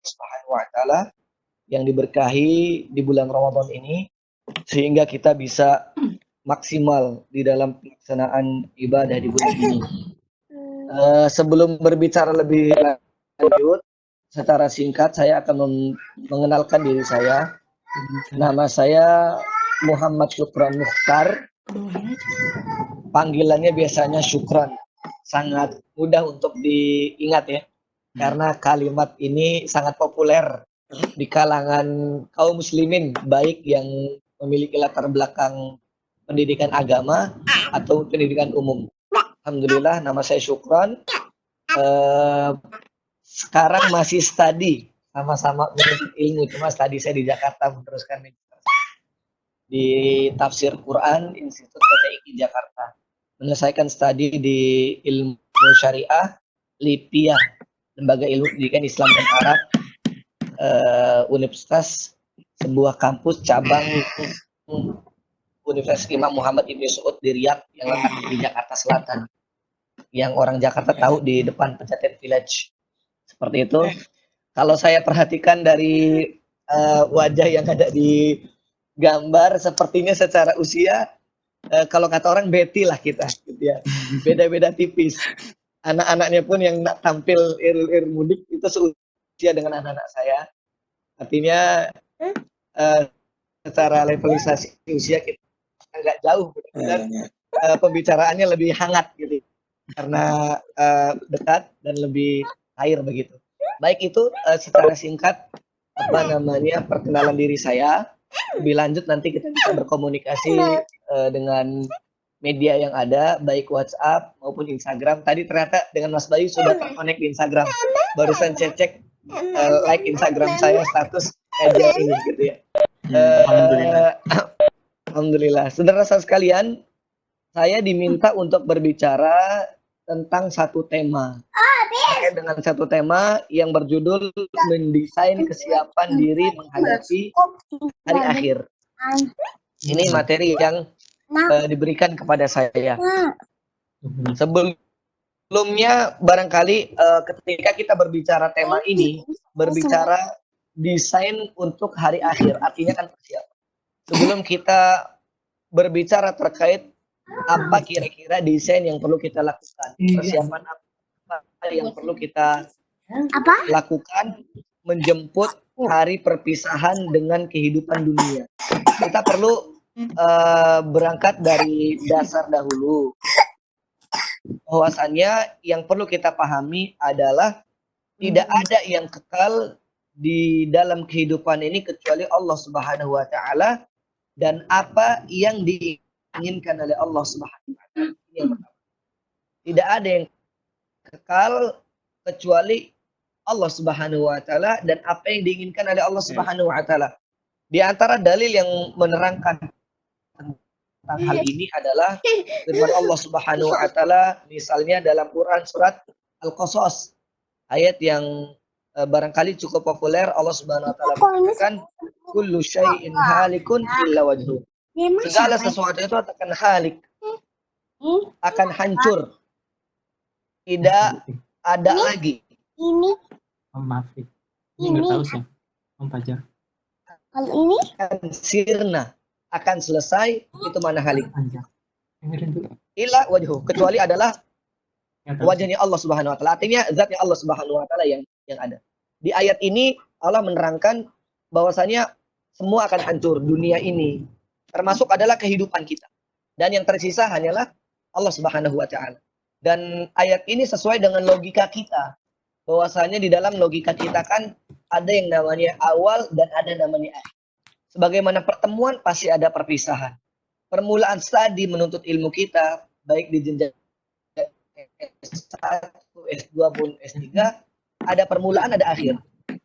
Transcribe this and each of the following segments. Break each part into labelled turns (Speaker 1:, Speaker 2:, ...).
Speaker 1: Subhanahu wa taala yang diberkahi di bulan Ramadan ini sehingga kita bisa maksimal di dalam pelaksanaan ibadah di bulan ini. Sebelum berbicara lebih lanjut, secara singkat saya akan mengenalkan diri saya. Nama saya Muhammad Syukran Mukhtar. Panggilannya biasanya Syukran. Sangat mudah untuk diingat ya. Karena kalimat ini sangat populer di kalangan kaum muslimin, baik yang memiliki latar belakang pendidikan agama atau pendidikan umum. Alhamdulillah, nama saya Syukran. Sekarang masih studi, sama-sama menuntut ilmu, cuma studi saya di Jakarta meneruskan di tafsir Quran Institut PTIQ Jakarta. Menyelesaikan studi di ilmu syariah Lipia, Lembaga Ilmu Pendidikan Islam dan Arab, Universitas, sebuah kampus cabang Universitas Imam Muhammad Ibn Saud di Riyadh yang letak di Jakarta Selatan. Yang orang Jakarta tahu di depan Pejaten Village. Seperti itu. Kalau saya perhatikan dari wajah yang ada di gambar, sepertinya secara usia, kalau kata orang Betty lah kita, gitu ya. Beda-beda tipis. Anak-anaknya pun yang tampil irul mudik itu seusia dengan anak-anak saya. Artinya secara levelisasi usia kita agak jauh, dan pembicaraannya lebih hangat gitu, karena dekat dan lebih cair begitu. Baik, itu secara singkat perkenalan diri saya. Lebih lanjut nanti kita bisa berkomunikasi dengan media yang ada, baik WhatsApp maupun Instagram. Tadi ternyata dengan Mas Bayu sudah terkonek di Instagram. Barusan saya cek like Instagram saya, status kajian ini gitu ya. Alhamdulillah. Saudara-saudara sekalian, saya diminta untuk berbicara tentang satu tema. Terkait dengan satu tema yang berjudul mendesain kesiapan diri menghadapi hari akhir. Ini materi yang diberikan kepada saya. Sebelumnya barangkali ketika kita berbicara tema ini, berbicara desain untuk hari akhir, artinya kan persiapan. Sebelum kita berbicara terkait apa kira-kira desain yang perlu kita lakukan, persiapan apa yang perlu kita lakukan menjemput hari perpisahan dengan kehidupan dunia. Kita perlu berangkat dari dasar dahulu, bahwasannya yang perlu kita pahami adalah tidak ada yang kekal di dalam kehidupan ini kecuali Allah Subhanahu wa taala, dan apa yang diinginkan oleh Allah Subhanahu wa taala. Ini yang pertama. Tidak ada yang kekal kecuali Allah Subhanahu wa taala dan apa yang diinginkan oleh Allah Subhanahu wa taala. Di antara dalil yang menerangkan tentang hal ini adalah firman Allah Subhanahu wa taala, misalnya dalam Quran surat Al-Qasas, ayat yang barangkali cukup populer. Allah Subhanahu wa taala mengatakan kullu syai'in halikun illa wajhu. Segala sesuatu itu akan halik, akan hancur, tidak ada lagi.
Speaker 2: Ini
Speaker 3: Om Mafik. Ini nggak tahu sih, Om Fajar.
Speaker 2: kalau ini
Speaker 1: Akan sirna, akan selesai, itu mana halik.
Speaker 3: Dengerin dulu.
Speaker 1: Illa wajhu, kecuali adalah
Speaker 3: Nggak tahu sih.
Speaker 1: wajahnya Allah Subhanahu wa taala. Artinya zatnya Allah Subhanahu wa taala yang ada. Di ayat ini Allah menerangkan bahwasanya semua akan hancur, dunia ini termasuk adalah kehidupan kita. Dan yang tersisa hanyalah Allah Subhanahu wa taala. Dan ayat ini sesuai dengan logika kita. Bahwasanya di dalam logika kita kan ada yang namanya awal dan ada namanya akhir. Sebagaimana pertemuan pasti ada perpisahan. Permulaan studi menuntut ilmu kita, baik di jenjang S1, S2 maupun S3, ada permulaan, ada akhir.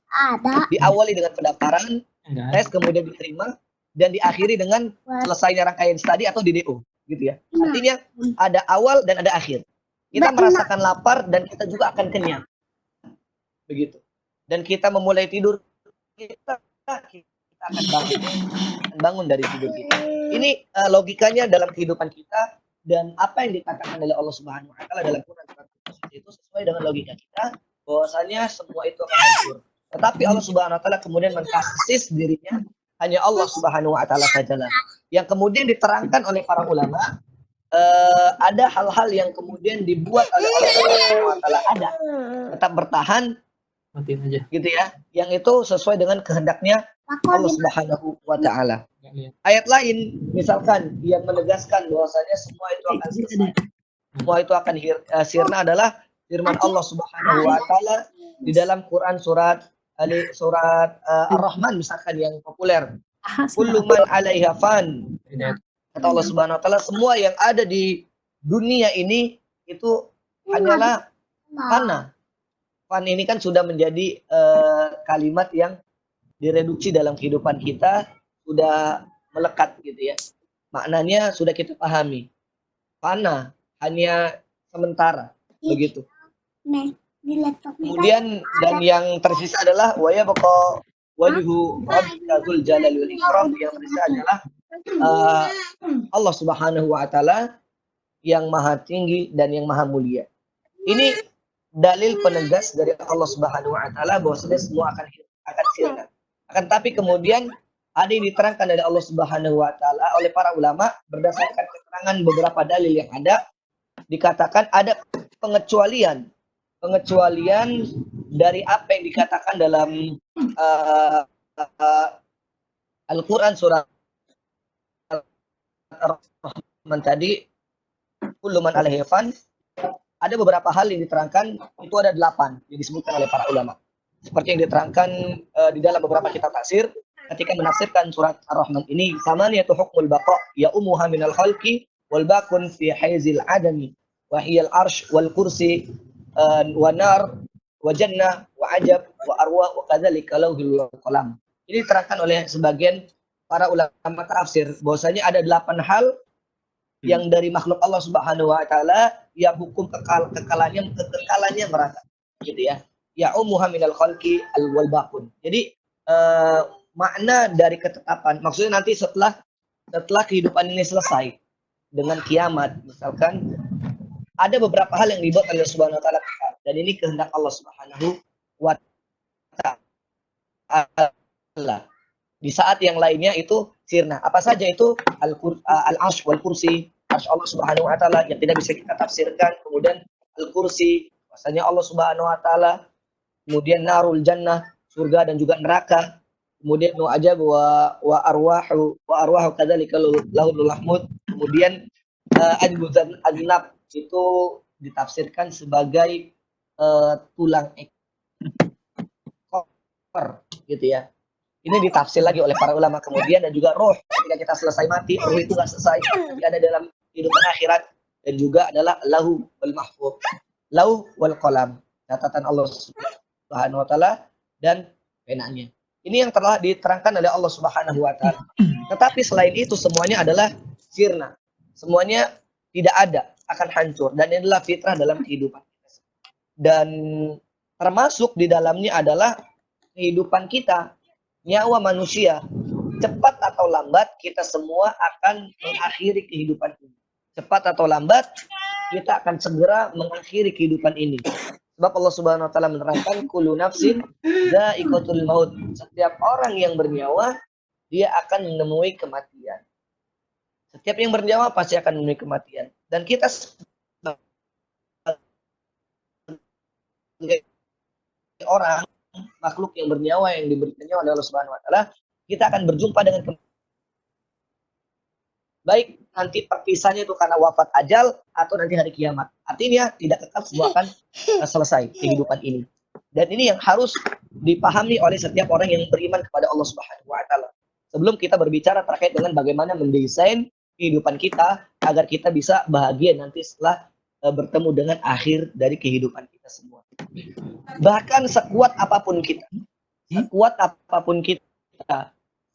Speaker 2: ada
Speaker 1: Diawali dengan pendaftaran,
Speaker 3: Enggak.
Speaker 1: tes, kemudian diterima, dan diakhiri dengan selesainya rangkaian studi atau DDO, gitu ya. Artinya ada awal dan ada akhir. Kita merasakan lapar dan kita juga akan kenyang, begitu. Dan kita memulai tidur, kita akan bangun dari tidur kita. Ini logikanya dalam kehidupan kita, dan apa yang dikatakan oleh Allah Subhanahu wa taala dalam Quran itu sesuai dengan logika kita, bahwasanya semua itu akan hancur. Tetapi Allah Subhanahu wa taala kemudian mentaksis dirinya hanya Allah Subhanahu wa taala sajalah. Yang kemudian diterangkan oleh para ulama, ada hal-hal yang kemudian dibuat oleh Allah Subhanahu wa taala ada, tetap bertahan
Speaker 3: Matiin aja.
Speaker 1: gitu ya. Yang itu sesuai dengan kehendaknya Allah Subhanahu wa taala.
Speaker 3: Nggak lihat.
Speaker 1: Ayat lain misalkan yang menegaskan bahwasanya semua itu akan selesai. Semua itu akan sirna adalah firman Allah Subhanahu wa taala di dalam Quran surat Ar-Rahman misalkan yang populer. Kullu man 'alaiha fan.
Speaker 3: Tidak.
Speaker 1: Kata Allah Subhanahu wa taala, semua yang ada di dunia ini itu hanyalah fana. Fan ini kan sudah menjadi kalimat yang direduksi dalam kehidupan kita, sudah melekat gitu ya. Maknanya sudah kita pahami. Fana hanya sementara begitu.
Speaker 2: Di laptop
Speaker 1: Kemudian dan yang tersisa adalah wa yabqa wajhu rabbika dzul jalali wal ikram, yang tersisa adalah Allah Subhanahu wa taala yang maha tinggi dan yang maha mulia. Ini dalil penegas dari Allah Subhanahu wa taala bahwasanya semua akan sirna. Akan tapi kemudian ada yang diterangkan dari Allah Subhanahu wa taala oleh para ulama berdasarkan keterangan beberapa dalil yang ada, dikatakan ada pengecualian dari apa yang dikatakan dalam Al-Quran surat Ar-Rahman tadi, kullu man 'alaiha fan. Ada beberapa hal yang diterangkan, itu ada 8 yang disebutkan oleh para ulama. Seperti yang diterangkan di dalam beberapa kitab tafsir ketika menafsirkan surat Ar-Rahman ini, samaniyatu hukmul baqa ya umuha minal khalqi wal bakun fi haizil adami wa hiyal arsh wal kursi wa nar wa jannah wa ajab wa arwah wa kadzalika lauhul qalam. Ini diterangkan oleh sebagian para ulama tafsir bahwasanya ada 8 hal yang dari makhluk Allah Subhanahu wa taala yang hukum kekekalannya merata gitu ya. Ya umuha minal khalqi al wal bakun. Jadi makna dari ketetapan maksudnya nanti setelah kehidupan ini selesai dengan kiamat misalkan, ada beberapa hal yang dibuat oleh Subhanahu wa taala dan ini kehendak Allah Subhanahu wa taala. Di saat yang lainnya itu sirna. Apa saja itu? Al-Arsh wal kursi, Arsh Allah Subhanahu wa taala yang tidak bisa kita tafsirkan. Kemudian al-kursi, bahwasanya Allah Subhanahu wa taala. Kemudian narul jannah, surga dan juga neraka. Kemudian nu'ajab wa arwahu kadzalika lahul mahmud. Kemudian adnab itu ditafsirkan sebagai tulang ekor gitu ya. Ini ditafsir lagi oleh para ulama kemudian, dan juga roh ketika kita selesai mati, roh itu nggak selesai, tapi ada dalam kehidupan akhirat, dan juga adalah lahu wal mahfuz, lahu wal qalam, catatan Allah Subhanahu wa taala dan penanya. Ini yang telah diterangkan oleh Allah Subhanahu wa taala. Tetapi selain itu semuanya adalah sirna. Semuanya tidak ada, akan hancur, dan ini adalah fitrah dalam kehidupan kita. Dan termasuk di dalamnya adalah kehidupan kita, nyawa manusia, cepat atau lambat kita semua akan mengakhiri kehidupan ini. Cepat atau lambat kita akan segera mengakhiri kehidupan ini. Sebab Allah Subhanahu wa taala menerangkan kullu nafsin dha'iqatul maut. Setiap orang yang bernyawa dia akan menemui kematian. Setiap yang bernyawa pasti akan menemui kematian. Dan kita sebagai orang makhluk yang bernyawa yang diberikan nyawa oleh Allah Subhanahu wa taala, kita akan berjumpa dengan baik nanti perpisahnya itu karena wafat ajal atau nanti hari kiamat. Artinya tidak kekal, semua akan selesai kehidupan ini. Dan ini yang harus dipahami oleh setiap orang yang beriman kepada Allah Subhanahu wa taala. Sebelum kita berbicara terkait dengan bagaimana mendesain kehidupan kita agar kita bisa bahagia nanti setelah bertemu dengan akhir dari kehidupan kita semua. Bahkan sekuat apapun kita,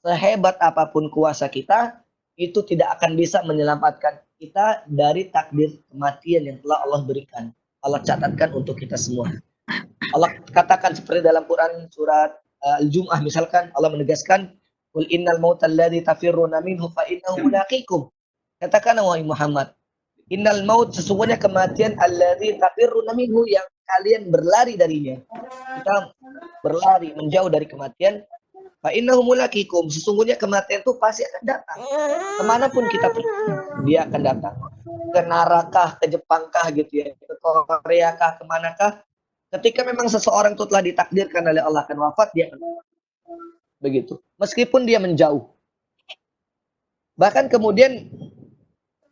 Speaker 1: sehebat apapun kuasa kita, itu tidak akan bisa menyelamatkan kita dari takdir kematian yang telah Allah berikan. Allah catatkan untuk kita semua. Allah katakan seperti dalam Quran surat Al-Jum'ah misalkan, Allah menegaskan, "Qul innal mautal ladzi tafirruna minhu fa innahu mulaqikum." Katakan wahai Muhammad, innal maut, sesungguhnya kematian alladzi tafirruna minhu yang kalian berlari darinya. Kita berlari menjauh dari kematian. Fa innahu mulaqikum, sesungguhnya kematian itu pasti akan datang. Kemanapun kita pergi, dia akan datang. Ke Narakah, ke Jepangkah gitu ya, ke Koreakah, kemanakah. Ketika memang seseorang itu telah ditakdirkan oleh Allah akan wafat, dia akan begitu. Meskipun dia menjauh. Bahkan kemudian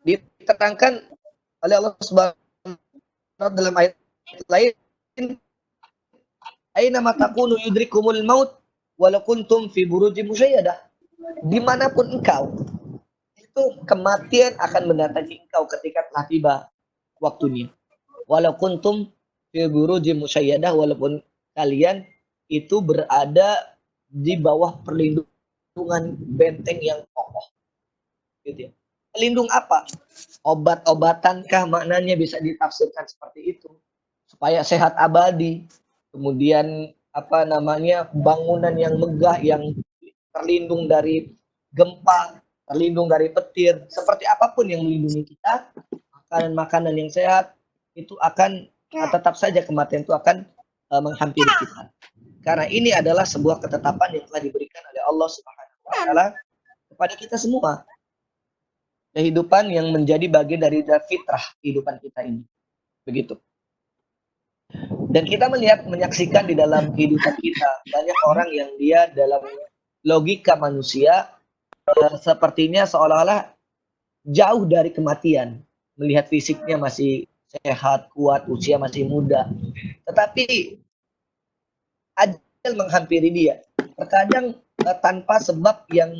Speaker 1: diterangkan oleh Allah Subhanahu wa taala dalam ayat lain, aina matakunu yudrikumul maut walau kuntum fi burujim musayyadah. Dimanapun engkau, itu kematian akan mendatangi engkau ketika telah tiba waktunya. Walau kuntum fi burujim musayyadah, walaupun kalian itu berada di bawah perlindungan benteng yang kokoh. Gitu ya. Pelindung apa? Obat-obatankah maknanya bisa ditafsirkan seperti itu? Supaya sehat abadi. Kemudian apa namanya, bangunan yang megah, yang terlindung dari gempa, terlindung dari petir, seperti apapun yang melindungi kita, makanan-makanan yang sehat itu akan tetap saja kematian itu akan menghampiri kita. Karena ini adalah sebuah ketetapan yang telah diberikan oleh Allah Subhanahu wa taala kepada kita semua. Kehidupan yang menjadi bagian dari fitrah kehidupan kita ini. Begitu. Dan kita menyaksikan di dalam kehidupan kita banyak orang yang dia dalam logika manusia sepertinya seolah-olah jauh dari kematian, melihat fisiknya masih sehat, kuat, usia masih muda, tetapi ajal menghampiri dia, terkadang tanpa sebab yang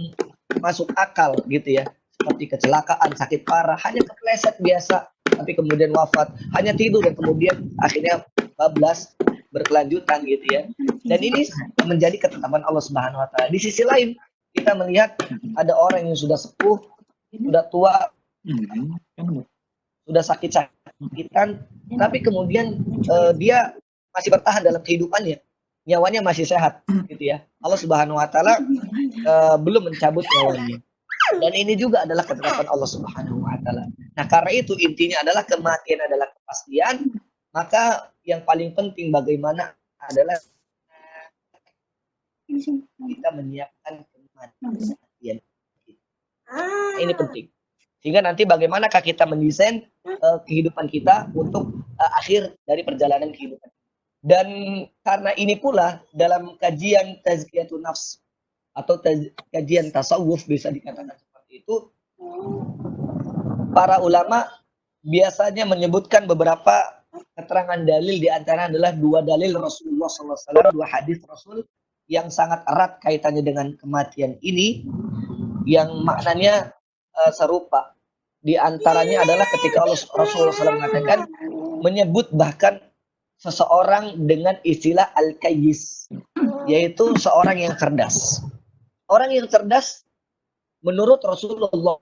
Speaker 1: masuk akal gitu ya, seperti kecelakaan, sakit parah, hanya kepleset biasa tapi kemudian wafat, hanya tidur dan kemudian akhirnya bablas berkelanjutan gitu ya. Dan ini menjadi ketetapan Allah Subhanahu wa taala. Di sisi lain, kita melihat ada orang yang sudah sepuh, sudah tua, sudah sakit-sakitan, tapi kemudian dia masih bertahan dalam kehidupannya. Nyawanya masih sehat gitu ya. Allah Subhanahu wa taala belum mencabut nyawanya. Dan ini juga adalah ketetapan Allah Subhanahu wa taala. Nah, karena itu intinya adalah kematian adalah kepastian. Maka yang paling penting bagaimana adalah kita menyiapkan kematian. Ini penting. Sehingga nanti bagaimanakah kita mendesain kehidupan kita untuk akhir dari perjalanan kehidupan. Dan karena ini pula dalam kajian tazkiyatun nafs atau kajian tasawuf bisa dikatakan seperti itu, para ulama biasanya menyebutkan beberapa keterangan dalil, di antara adalah dua dalil Rasulullah SAW, dua hadis Rasul yang sangat erat kaitannya dengan kematian ini, yang maknanya serupa. Di antaranya adalah ketika Rasulullah SAW mengatakan, menyebut bahkan seseorang dengan istilah al-kayyis, yaitu seorang yang cerdas. Orang yang cerdas menurut Rasulullah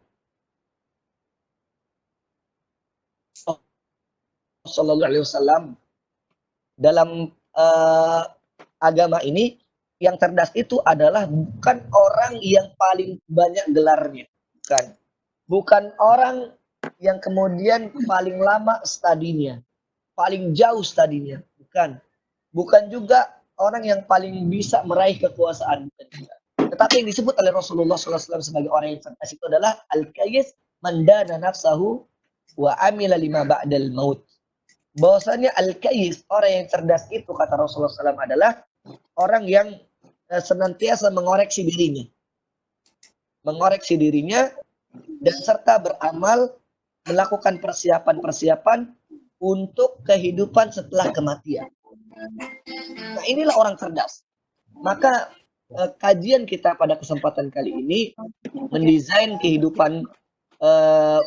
Speaker 1: Sallallahu Alaihi Wasallam dalam agama ini, yang cerdas itu adalah bukan orang yang paling banyak gelarnya, bukan orang yang kemudian paling lama studinya, paling jauh studinya, bukan juga orang yang paling bisa meraih kekuasaan, tetapi yang disebut oleh Rasulullah SAW sebagai orang yang cerdas itu adalah al-kayyis man dana nafsahu wa amila lima ba'dal maut. Bahwasanya al-kayyis, orang yang cerdas itu, kata Rasulullah SAW, adalah orang yang senantiasa mengoreksi dirinya dan serta beramal, melakukan persiapan-persiapan untuk kehidupan setelah kematian. Nah, inilah orang cerdas. Maka kajian kita pada kesempatan kali ini mendesain kehidupan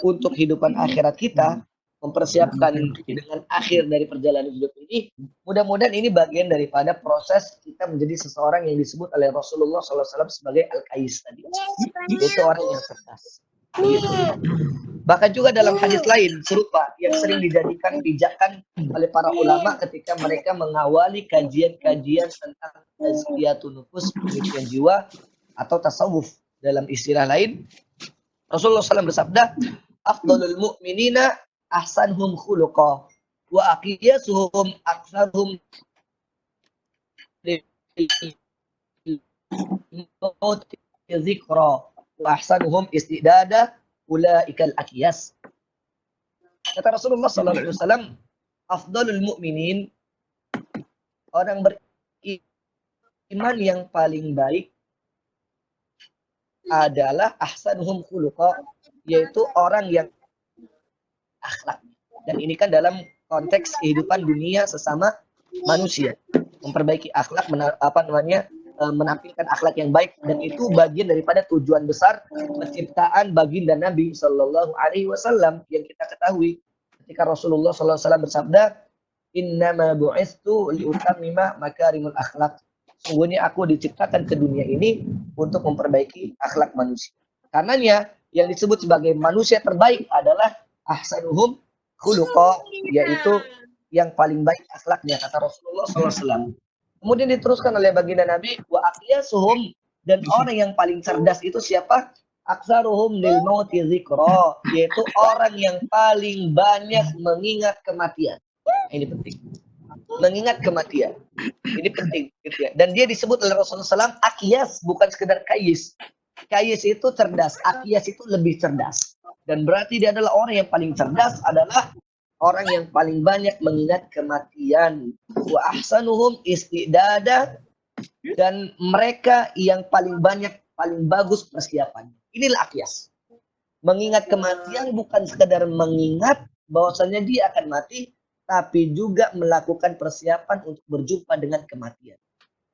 Speaker 1: untuk kehidupan akhirat kita, mempersiapkan dengan akhir dari perjalanan hidup ini. Mudah-mudahan ini bagian daripada proses kita menjadi seseorang yang disebut oleh Rasulullah SAW sebagai al-kayyis tadi. Itu orang yang cerdas. Begitu. Bahkan juga dalam hadis lain serupa yang sering dijadikan pijakan oleh para ulama ketika mereka mengawali kajian-kajian tentang tazkiyatun nufus, penyucian jiwa atau tasawuf. Dalam istilah lain, Rasulullah SAW bersabda, afdalul mu'minina ahsanhum khuluqa. wa aqiyasuhum aktsaruhum dzikra wa ahsanuhum istidada ulaikal aqiyas. Kata Rasulullah sallallahu alaihi wasallam, afdalul mu'minin, orang beriman yang paling baik adalah ahsanuhum khuluqa, yaitu orang yang akhlak. Dan ini kan dalam konteks kehidupan dunia sesama manusia, memperbaiki akhlak, menampilkan akhlak yang baik, dan itu bagian daripada tujuan besar penciptaan baginda Nabi Shallallahu Alaihi Wasallam yang kita ketahui ketika Rasulullah Sallallahu Alaihi Wasallam bersabda, innama bu'istu liutammima makarimul akhlak. Sungguhnya aku diciptakan ke dunia ini untuk memperbaiki akhlak manusia. Karenanya yang disebut sebagai manusia terbaik adalah ahsanuhum khuluqa, yaitu yang paling baik akhlaknya, kata Rasulullah SAW. Kemudian diteruskan oleh baginda Nabi, wa aqyasuhum, dan orang yang paling cerdas itu siapa? Aktsaruhum lil mauti dzikra, yaitu orang yang paling banyak mengingat kematian. Ini penting. Mengingat kematian. Ini penting gitu ya. Dan dia disebut oleh Rasulullah SAW aqyas, bukan sekedar kayis. Kayis itu cerdas, aqyas itu lebih cerdas. Dan berarti dia adalah orang yang paling cerdas, adalah orang yang paling banyak mengingat kematian. Wa ahsanuhum istidada, dan mereka yang paling banyak, paling bagus persiapan. Inilah aqyas. Mengingat kematian bukan sekedar mengingat bahwasanya dia akan mati, tapi juga melakukan persiapan untuk berjumpa dengan kematian.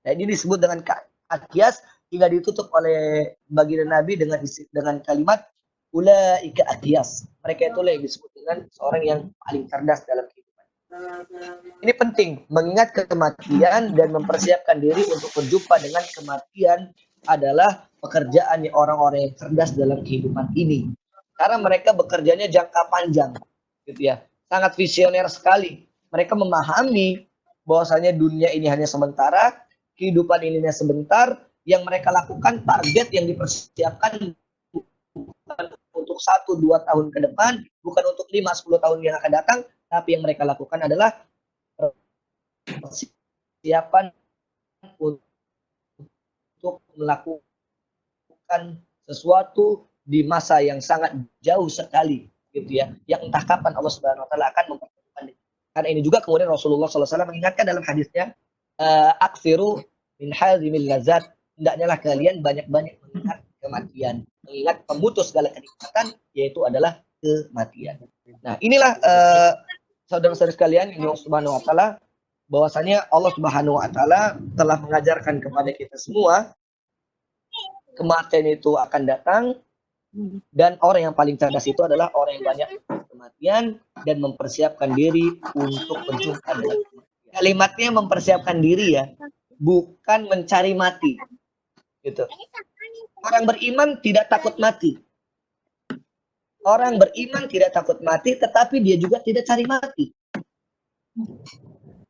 Speaker 1: Nah, ini disebut dengan aqyas, hingga ditutup oleh baginda Nabi dengan kalimat ulaika aqyas. Mereka itulah yang disebut dengan seorang yang paling cerdas dalam kehidupan. Ini penting, mengingat kematian dan mempersiapkan diri untuk berjumpa dengan kematian adalah pekerjaan orang-orang yang cerdas dalam kehidupan ini. Karena mereka bekerjanya jangka panjang, gitu ya. Sangat visioner sekali. Mereka memahami bahwasanya dunia ini hanya sementara, kehidupan ini hanya sebentar. Yang mereka lakukan, target yang dipersiapkan bukan untuk 1-2 tahun ke depan, bukan untuk 5-10 tahun yang akan datang, tapi yang mereka lakukan adalah persiapan untuk melakukan sesuatu di masa yang sangat jauh sekali, gitu ya, yang entah kapan Allah Subhanahu Wa Taala akan mempertemukan. Karena ini juga kemudian Rasulullah SAW mengingatkan dalam hadisnya, aksiru min hazimil lazat, hendaknya lah kalian banyak-banyak mengingat kematian, mengingat pemutus segala kenikmatan, yaitu adalah kematian. Nah, inilah saudara-saudara sekalian yang Allah Subhanahu Wa Taala, bahwasanya Allah Subhanahu Wa Taala telah mengajarkan kepada kita semua kematian itu akan datang. Dan orang yang paling cerdas itu adalah orang yang banyak kematian dan mempersiapkan diri untuk berjumpa dengan kematian. Kalimatnya mempersiapkan diri ya, bukan mencari mati. Gitu. Orang beriman tidak takut mati. Orang beriman tidak takut mati, tetapi dia juga tidak cari mati.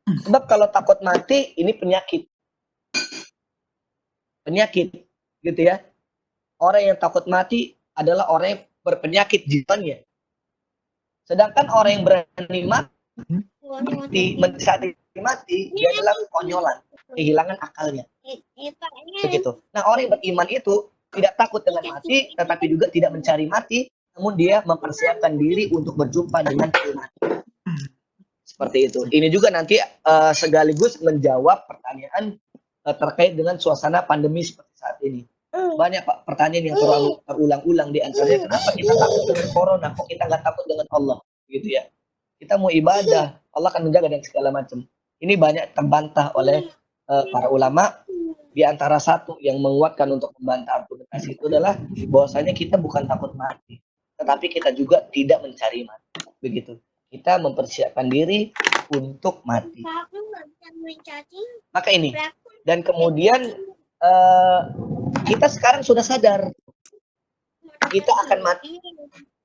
Speaker 1: Sebab kalau takut mati, ini penyakit. Penyakit, gitu ya. Orang yang takut mati adalah orang yang berpenyakit jiwanya. Sedangkan orang yang berani mati, mencari mati, dia adalah konyolan, kehilangan akalnya. Begitu. Nah, orang yang beriman itu tidak takut dengan mati, tetapi juga tidak mencari mati, namun dia mempersiapkan diri untuk berjumpa dengan kematian. Seperti itu. Ini juga nanti sekaligus menjawab pertanyaan terkait dengan suasana pandemi seperti saat ini. Banyak Pak pertanyaan yang terulang-ulang, di antaranya kenapa kita takut dengan corona, kok kita nggak takut dengan Allah, gitu ya. Kita mau ibadah, Allah akan menjaga dan segala macam. Ini banyak terbantah oleh para ulama. Di antara satu yang menguatkan untuk membantah argumentasi itu adalah bahwasanya kita bukan takut mati, tetapi kita juga tidak mencari mati, begitu. Kita mempersiapkan diri untuk mati. Maka ini, dan kemudian kita sekarang sudah sadar kita akan mati,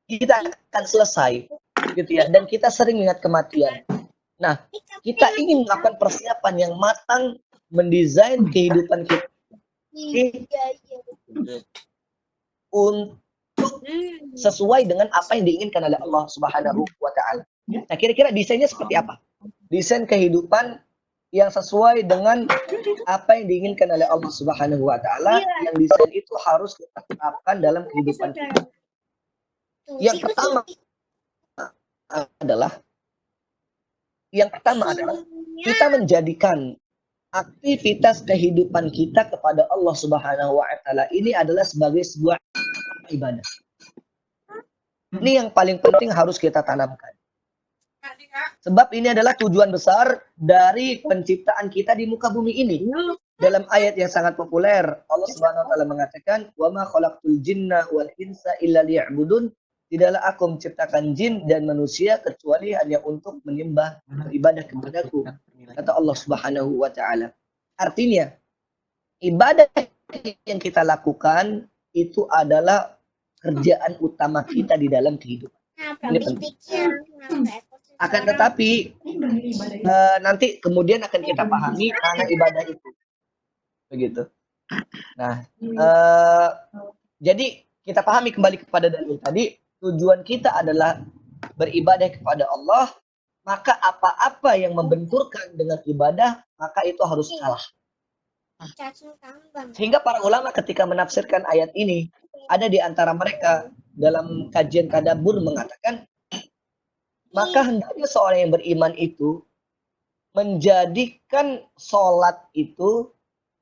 Speaker 1: kita akan selesai, gitu ya. Dan kita sering ingat kematian. Nah, kita ingin melakukan persiapan yang matang, mendesain kehidupan kita untuk sesuai dengan apa yang diinginkan oleh Allah Subhanahu Wa Taala. Nah, kira-kira desainnya seperti apa? Desain kehidupan yang sesuai dengan apa yang diinginkan oleh Allah Subhanahu wa taala, yang desain itu harus kita terapkan dalam kehidupan kita. Yang pertama adalah kita menjadikan aktivitas kehidupan kita kepada Allah Subhanahu wa taala ini adalah sebagai sebuah ibadah. Ini yang paling penting harus kita tanamkan. Sebab ini adalah tujuan besar dari penciptaan kita di muka bumi ini. Dalam ayat yang sangat populer, Allah Subhanahu wa taala mengatakan, "Wa ma khalaqtul jinna wal insa illa liya'budun." Tidaklah aku menciptakan jin dan manusia kecuali hanya untuk menyembah, beribadah kepadaku, kata Allah Subhanahu wa taala. Artinya, ibadah yang kita lakukan itu adalah kerjaan utama kita di dalam kehidupan. Ini penting. Akan tetapi nanti kemudian akan kita pahami mana ibadah itu, begitu. Nah, jadi kita pahami kembali kepada dalil tadi, tujuan kita adalah beribadah kepada Allah, maka apa-apa yang membenturkan dengan ibadah, maka itu harus kalah. Sehingga para ulama ketika menafsirkan ayat ini, ada di antara mereka dalam kajian tadabbur mengatakan, maka hendaknya seorang yang beriman itu menjadikan sholat itu,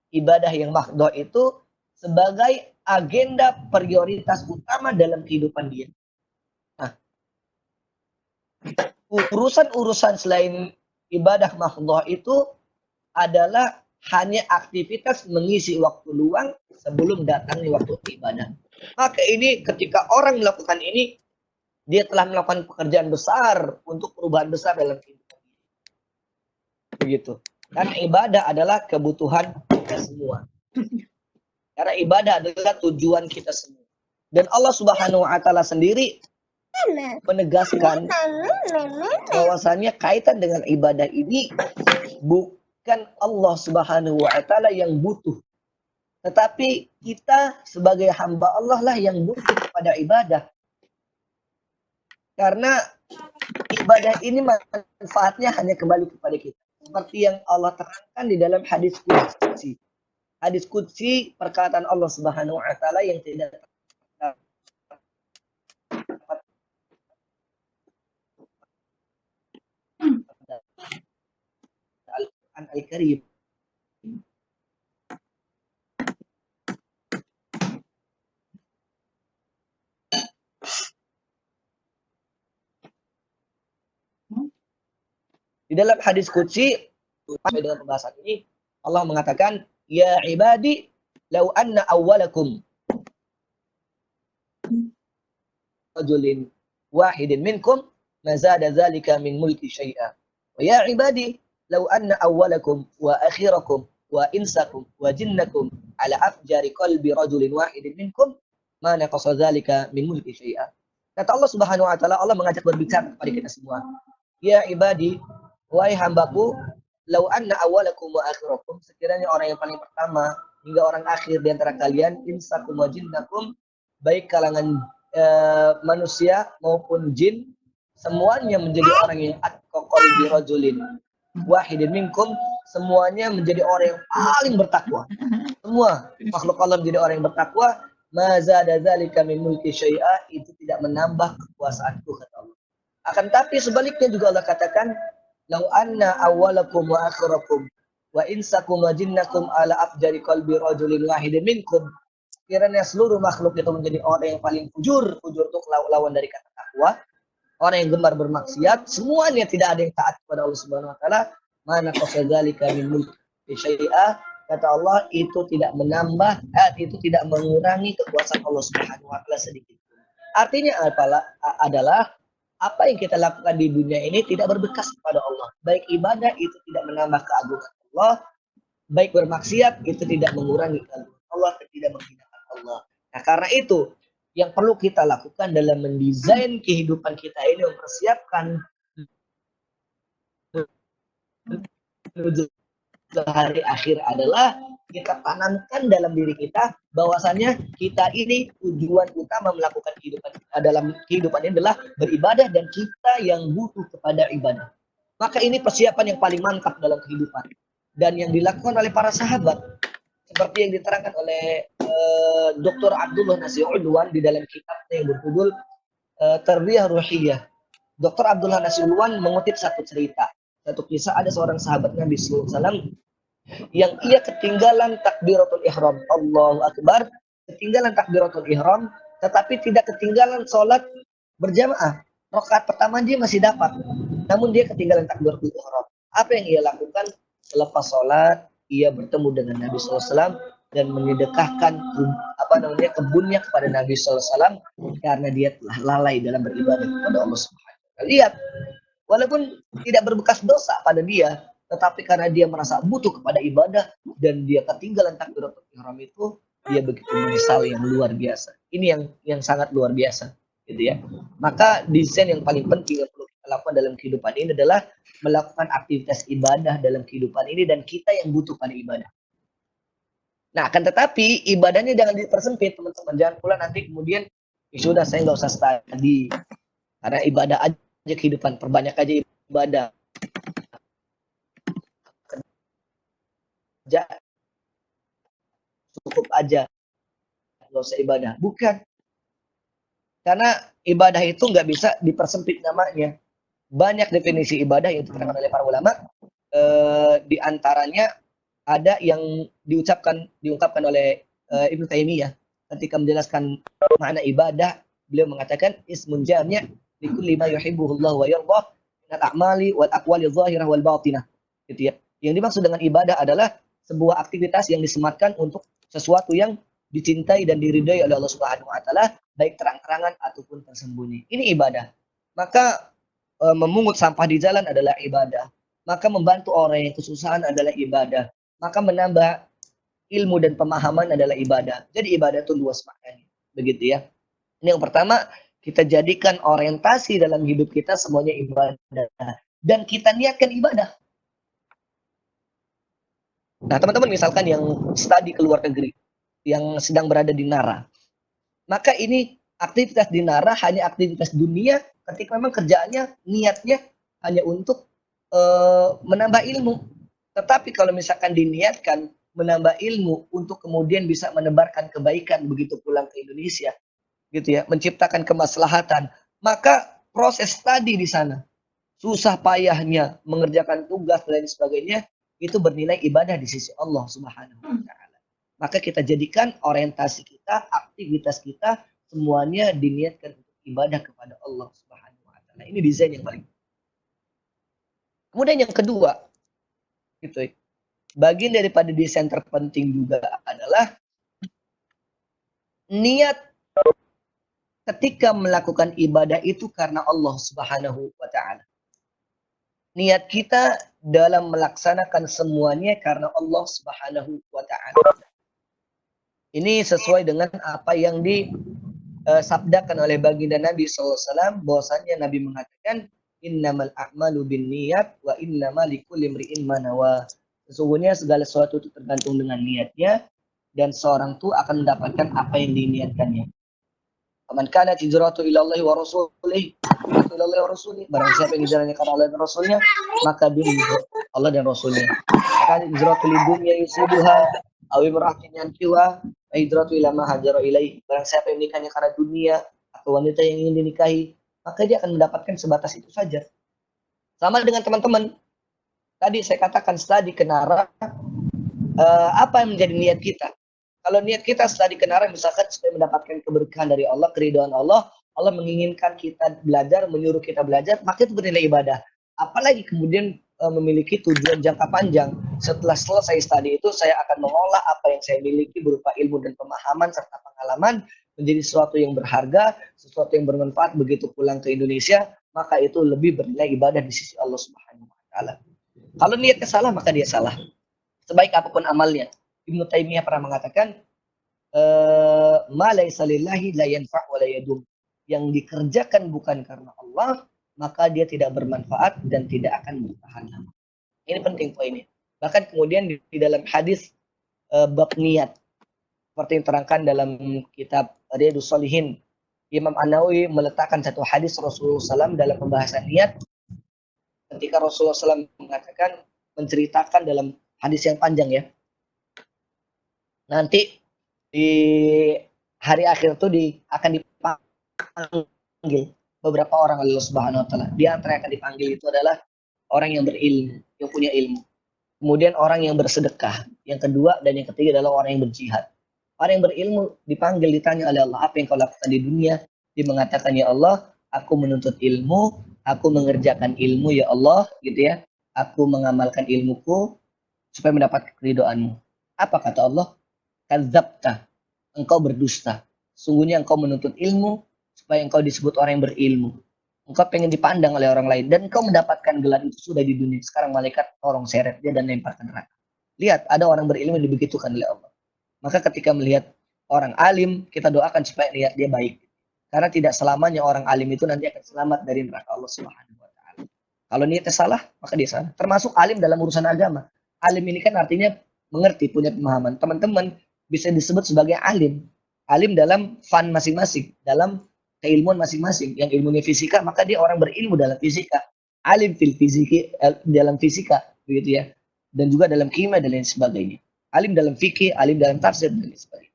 Speaker 1: ibadah yang mahdhah itu, sebagai agenda prioritas utama dalam kehidupan dia. Nah, urusan-urusan selain ibadah mahdhah itu adalah hanya aktivitas mengisi waktu luang sebelum datangnya waktu ibadah. Maka ini ketika orang melakukan ini, dia telah melakukan pekerjaan besar untuk perubahan besar dalam kehidupan. Begitu. Karena ibadah adalah kebutuhan kita semua. Karena ibadah adalah tujuan kita semua. Dan Allah Subhanahu wa taala sendiri menegaskan bahwasannya kaitan dengan ibadah ini bukan Allah Subhanahu wa taala yang butuh, tetapi kita sebagai hamba Allah lah yang butuh kepada ibadah. Karena ibadah ini manfaatnya hanya kembali kepada kita. Seperti yang Allah terangkan di dalam hadis qudsi. Hadis qudsi perkataan Allah Subhanahu wa taala yang tidak dapat Al-Qur'an Al-Karim. Di dalam hadis qudsi dengan pembahasan ini, Allah mengatakan, "Ya ibadi, law anna awwalakum rajulin wahidin minkum ma zada dzalika min mulki syai'a. Wa ya ibadi, law anna awwalakum wa akhirakum wa insakum wa jinnakum ala afjari qalbi rajulin wahidin minkum ma naqasa dzalika min mulki syai'a." Kata Allah Subhanahu wa taala, Allah mengajak berbicara kepada kita semua. Ya ibadi, wahai hambaku, lau anna awalakum wa akhirakum, sekiranya orang yang paling pertama hingga orang akhir di antara kalian, insakum wa jinnakum, baik kalangan manusia maupun jin, semuanya menjadi orang yang atqa qalbi rajulin wahidin minkum, semuanya menjadi orang yang paling bertakwa. Semua makhluk Allah menjadi orang yang bertakwa, ma zada dzalika min mulki syai'a, itu tidak menambah kekuasaanku, kata Allah. Akan tapi sebaliknya juga Allah katakan, lau anna awwalakum wa akhirakum wa insakum wa jinnakum ala afjari qalbi rajulin wahidin minkum, kiranya seluruh makhluk itu menjadi orang yang paling fujur itu lawan dari kata takwa, orang yang gemar bermaksiat, semuanya tidak ada yang taat kepada Allah Subhanahu wa taala, mana qasadzalika min mulki syai'a, kata Allah, itu tidak menambah, itu tidak mengurangi kekuasaan Allah Subhanahu wa taala sedikit. Artinya adalah apa yang kita lakukan di dunia ini tidak berbekas kepada Allah. Baik ibadah itu tidak menambah keagungan Allah, baik bermaksiat itu tidak mengurangi keagungan Allah, tidak menghinakan Allah. Nah, karena itu yang perlu kita lakukan dalam mendesain kehidupan kita ini, mempersiapkan menuju hari akhir adalah kita tanamkan dalam diri kita bahwasannya kita ini tujuan utama melakukan kehidupan dalam kehidupan ini adalah beribadah dan kita yang butuh kepada ibadah. Maka ini persiapan yang paling mantap dalam kehidupan dan yang dilakukan oleh para sahabat seperti yang diterangkan oleh Dr. Abdullah Nasiulwan di dalam kitabnya yang berjudul Tarbiyah Ruhiyah. Dr. Abdullah Nasiulwan mengutip satu cerita, satu kisah. Ada seorang sahabat Nabi SAW yang ia ketinggalan takbiratul ihram, Allahu Akbar, ketinggalan takbiratul ihram, tetapi tidak ketinggalan sholat berjamaah. Rakaat pertama dia masih dapat, namun dia ketinggalan takbiratul ihram. Apa yang ia lakukan? Selepas sholat, ia bertemu dengan Nabi SAW dan menyedekahkan kebunnya kepada Nabi SAW karena dia telah lalai dalam beribadah kepada Allah Subhanahu wa taala. Lihat, walaupun tidak berbekas dosa pada dia, tetapi karena dia merasa butuh kepada ibadah dan dia ketinggalan takbiratul ihram itu, dia begitu menyesal yang luar biasa. Ini yang sangat luar biasa, gitu ya. Maka desain yang paling penting yang perlu kita lakukan dalam kehidupan ini adalah melakukan aktivitas ibadah dalam kehidupan ini dan kita yang butuh pada ibadah. Nah, akan tetapi ibadahnya jangan dipersempit, teman-teman. Jangan pula nanti kemudian sudah saya nggak usah study karena ibadah aja kehidupan, perbanyak aja ibadah. Kerja cukup aja, nggak usah ibadah. Bukan. Karena ibadah itu nggak bisa dipersempit namanya. Banyak definisi ibadah yang diterangkan oleh para ulama. Di antaranya ada yang diungkapkan oleh Ibnu Taimiyah ketika menjelaskan makna ibadah. Beliau mengatakan ismun jami' likulli ma yuhibbuhu Allah wa yardah min al-a'mali wal aqwali adh-dhahirah wal batinah. Gitu ya. Yang dimaksud dengan ibadah adalah sebuah aktivitas yang disematkan untuk sesuatu yang dicintai dan diridhai oleh Allah Subhanahu wa taala, baik terang-terangan ataupun tersembunyi. Ini ibadah. Maka memungut sampah di jalan adalah ibadah. Maka membantu orang yang kesusahan adalah ibadah. Maka menambah ilmu dan pemahaman adalah ibadah. Jadi ibadah itu luas maknanya. Begitu ya. Ini yang pertama, kita jadikan orientasi dalam hidup kita semuanya ibadah. Dan kita niatkan ibadah. Nah, teman-teman misalkan yang studi ke luar negeri, yang sedang berada di Nara. Maka ini aktivitas di Nara hanya aktivitas dunia ketika memang kerjaannya, niatnya hanya untuk menambah ilmu. Tetapi kalau misalkan diniatkan menambah ilmu untuk kemudian bisa menebarkan kebaikan begitu pulang ke Indonesia, gitu ya, menciptakan kemaslahatan, maka proses studi di sana, susah payahnya mengerjakan tugas dan lain sebagainya, itu bernilai ibadah di sisi Allah Subhanahu wa taala. Maka kita jadikan orientasi kita, aktivitas kita semuanya diniatkan untuk ibadah kepada Allah Subhanahu wa taala. Ini desain yang paling. Kemudian yang kedua, gitu ya. Bagian daripada desain terpenting juga adalah niat ketika melakukan ibadah itu karena Allah Subhanahu wa taala. Niat kita dalam melaksanakan semuanya karena Allah Subhanahu wa taala. Ini sesuai dengan apa yang disabdakan oleh baginda Nabi SAW, bahwasanya Nabi mengatakan innamal a'malu binniyat wa innamal likulli imri'in ma nawa. Sesungguhnya segala sesuatu itu tergantung dengan niatnya dan seorang itu akan mendapatkan apa yang diniatkannya. Man kana hijratu ila Allah wa rasulih, ila Allah wa rasulih. Barang siapa yang hijrahnya karena Allah dan Rasulnya, maka dia Allah dan Rasulnya. Maka hijratu lidunya yusibuha aw imra'atin yankiwa, hijratu ila ma hajara ilaih. Barang siapa yang nikahnya karena dunia atau wanita yang ingin dinikahi, maka dia akan mendapatkan sebatas itu saja. Sama dengan teman-teman. Tadi saya katakan studi ke Nara, apa yang menjadi niat kita? Kalau niat kita studi ke Nara misalkan supaya mendapatkan keberkahan dari Allah, keridhaan Allah, Allah menginginkan kita belajar, menyuruh kita belajar, maka itu bernilai ibadah. Apalagi kemudian memiliki tujuan jangka panjang. Setelah selesai studi itu, saya akan mengolah apa yang saya miliki berupa ilmu dan pemahaman serta pengalaman menjadi sesuatu yang berharga, sesuatu yang bermanfaat begitu pulang ke Indonesia, maka itu lebih bernilai ibadah di sisi Allah Subhanahu wa taala. Kalau niatnya salah, maka dia salah. Sebaik apapun amalnya. Ibnu Taimiyah pernah mengatakan, ma laisa lillahi la yanfa' wa la yadum. Yang dikerjakan bukan karena Allah, maka dia tidak bermanfaat dan tidak akan bertahan lama. Ini penting poinnya. Bahkan kemudian di dalam hadis bab niat. Seperti yang terangkan dalam kitab Riyadhus Shalihin, Imam An-Nawawi meletakkan satu hadis Rasulullah SAW dalam pembahasan niat, ketika Rasulullah SAW mengatakan, menceritakan dalam hadis yang panjang ya, nanti di hari akhir itu akan dipanggil beberapa orang oleh Allah Subhanahu Wa Taala. Di antara yang akan dipanggil itu adalah orang yang berilmu, yang punya ilmu. Kemudian orang yang bersedekah. Yang kedua dan yang ketiga adalah orang yang berjihad. Orang yang berilmu dipanggil, ditanya oleh Allah, apa yang kau lakukan di dunia? Dia mengatakan, ya Allah, aku menuntut ilmu, aku mengerjakan ilmu ya Allah, gitu ya. Aku mengamalkan ilmuku supaya mendapat keridhaanmu. Apa kata Allah? Kadzabta, engkau berdusta. Sungguhnya engkau menuntut ilmu supaya engkau disebut orang yang berilmu. Engkau pengen dipandang oleh orang lain dan engkau mendapatkan gelar itu sudah di dunia. Sekarang malaikat tolong seret dia dan lempar ke neraka. Lihat, ada orang berilmu yang dibegitukan oleh Allah. Maka ketika melihat orang alim, kita doakan supaya niat dia baik. Karena tidak selamanya orang alim itu nanti akan selamat dari neraka Allah Subhanahu wa Ta'ala. Kalau niatnya salah, maka dia salah. Termasuk alim dalam urusan agama. Alim ini kan artinya mengerti, punya pemahaman. Teman-teman bisa disebut sebagai alim. Alim dalam fan masing-masing, dalam keilmuan masing-masing. Yang ilmunya fisika, maka dia orang berilmu dalam fisika. Alim fil fisiki, dalam fisika, begitu ya. Dan juga dalam kimia dan lain sebagainya. Alim dalam fikih, alim dalam tafsir, dan lain sebagainya.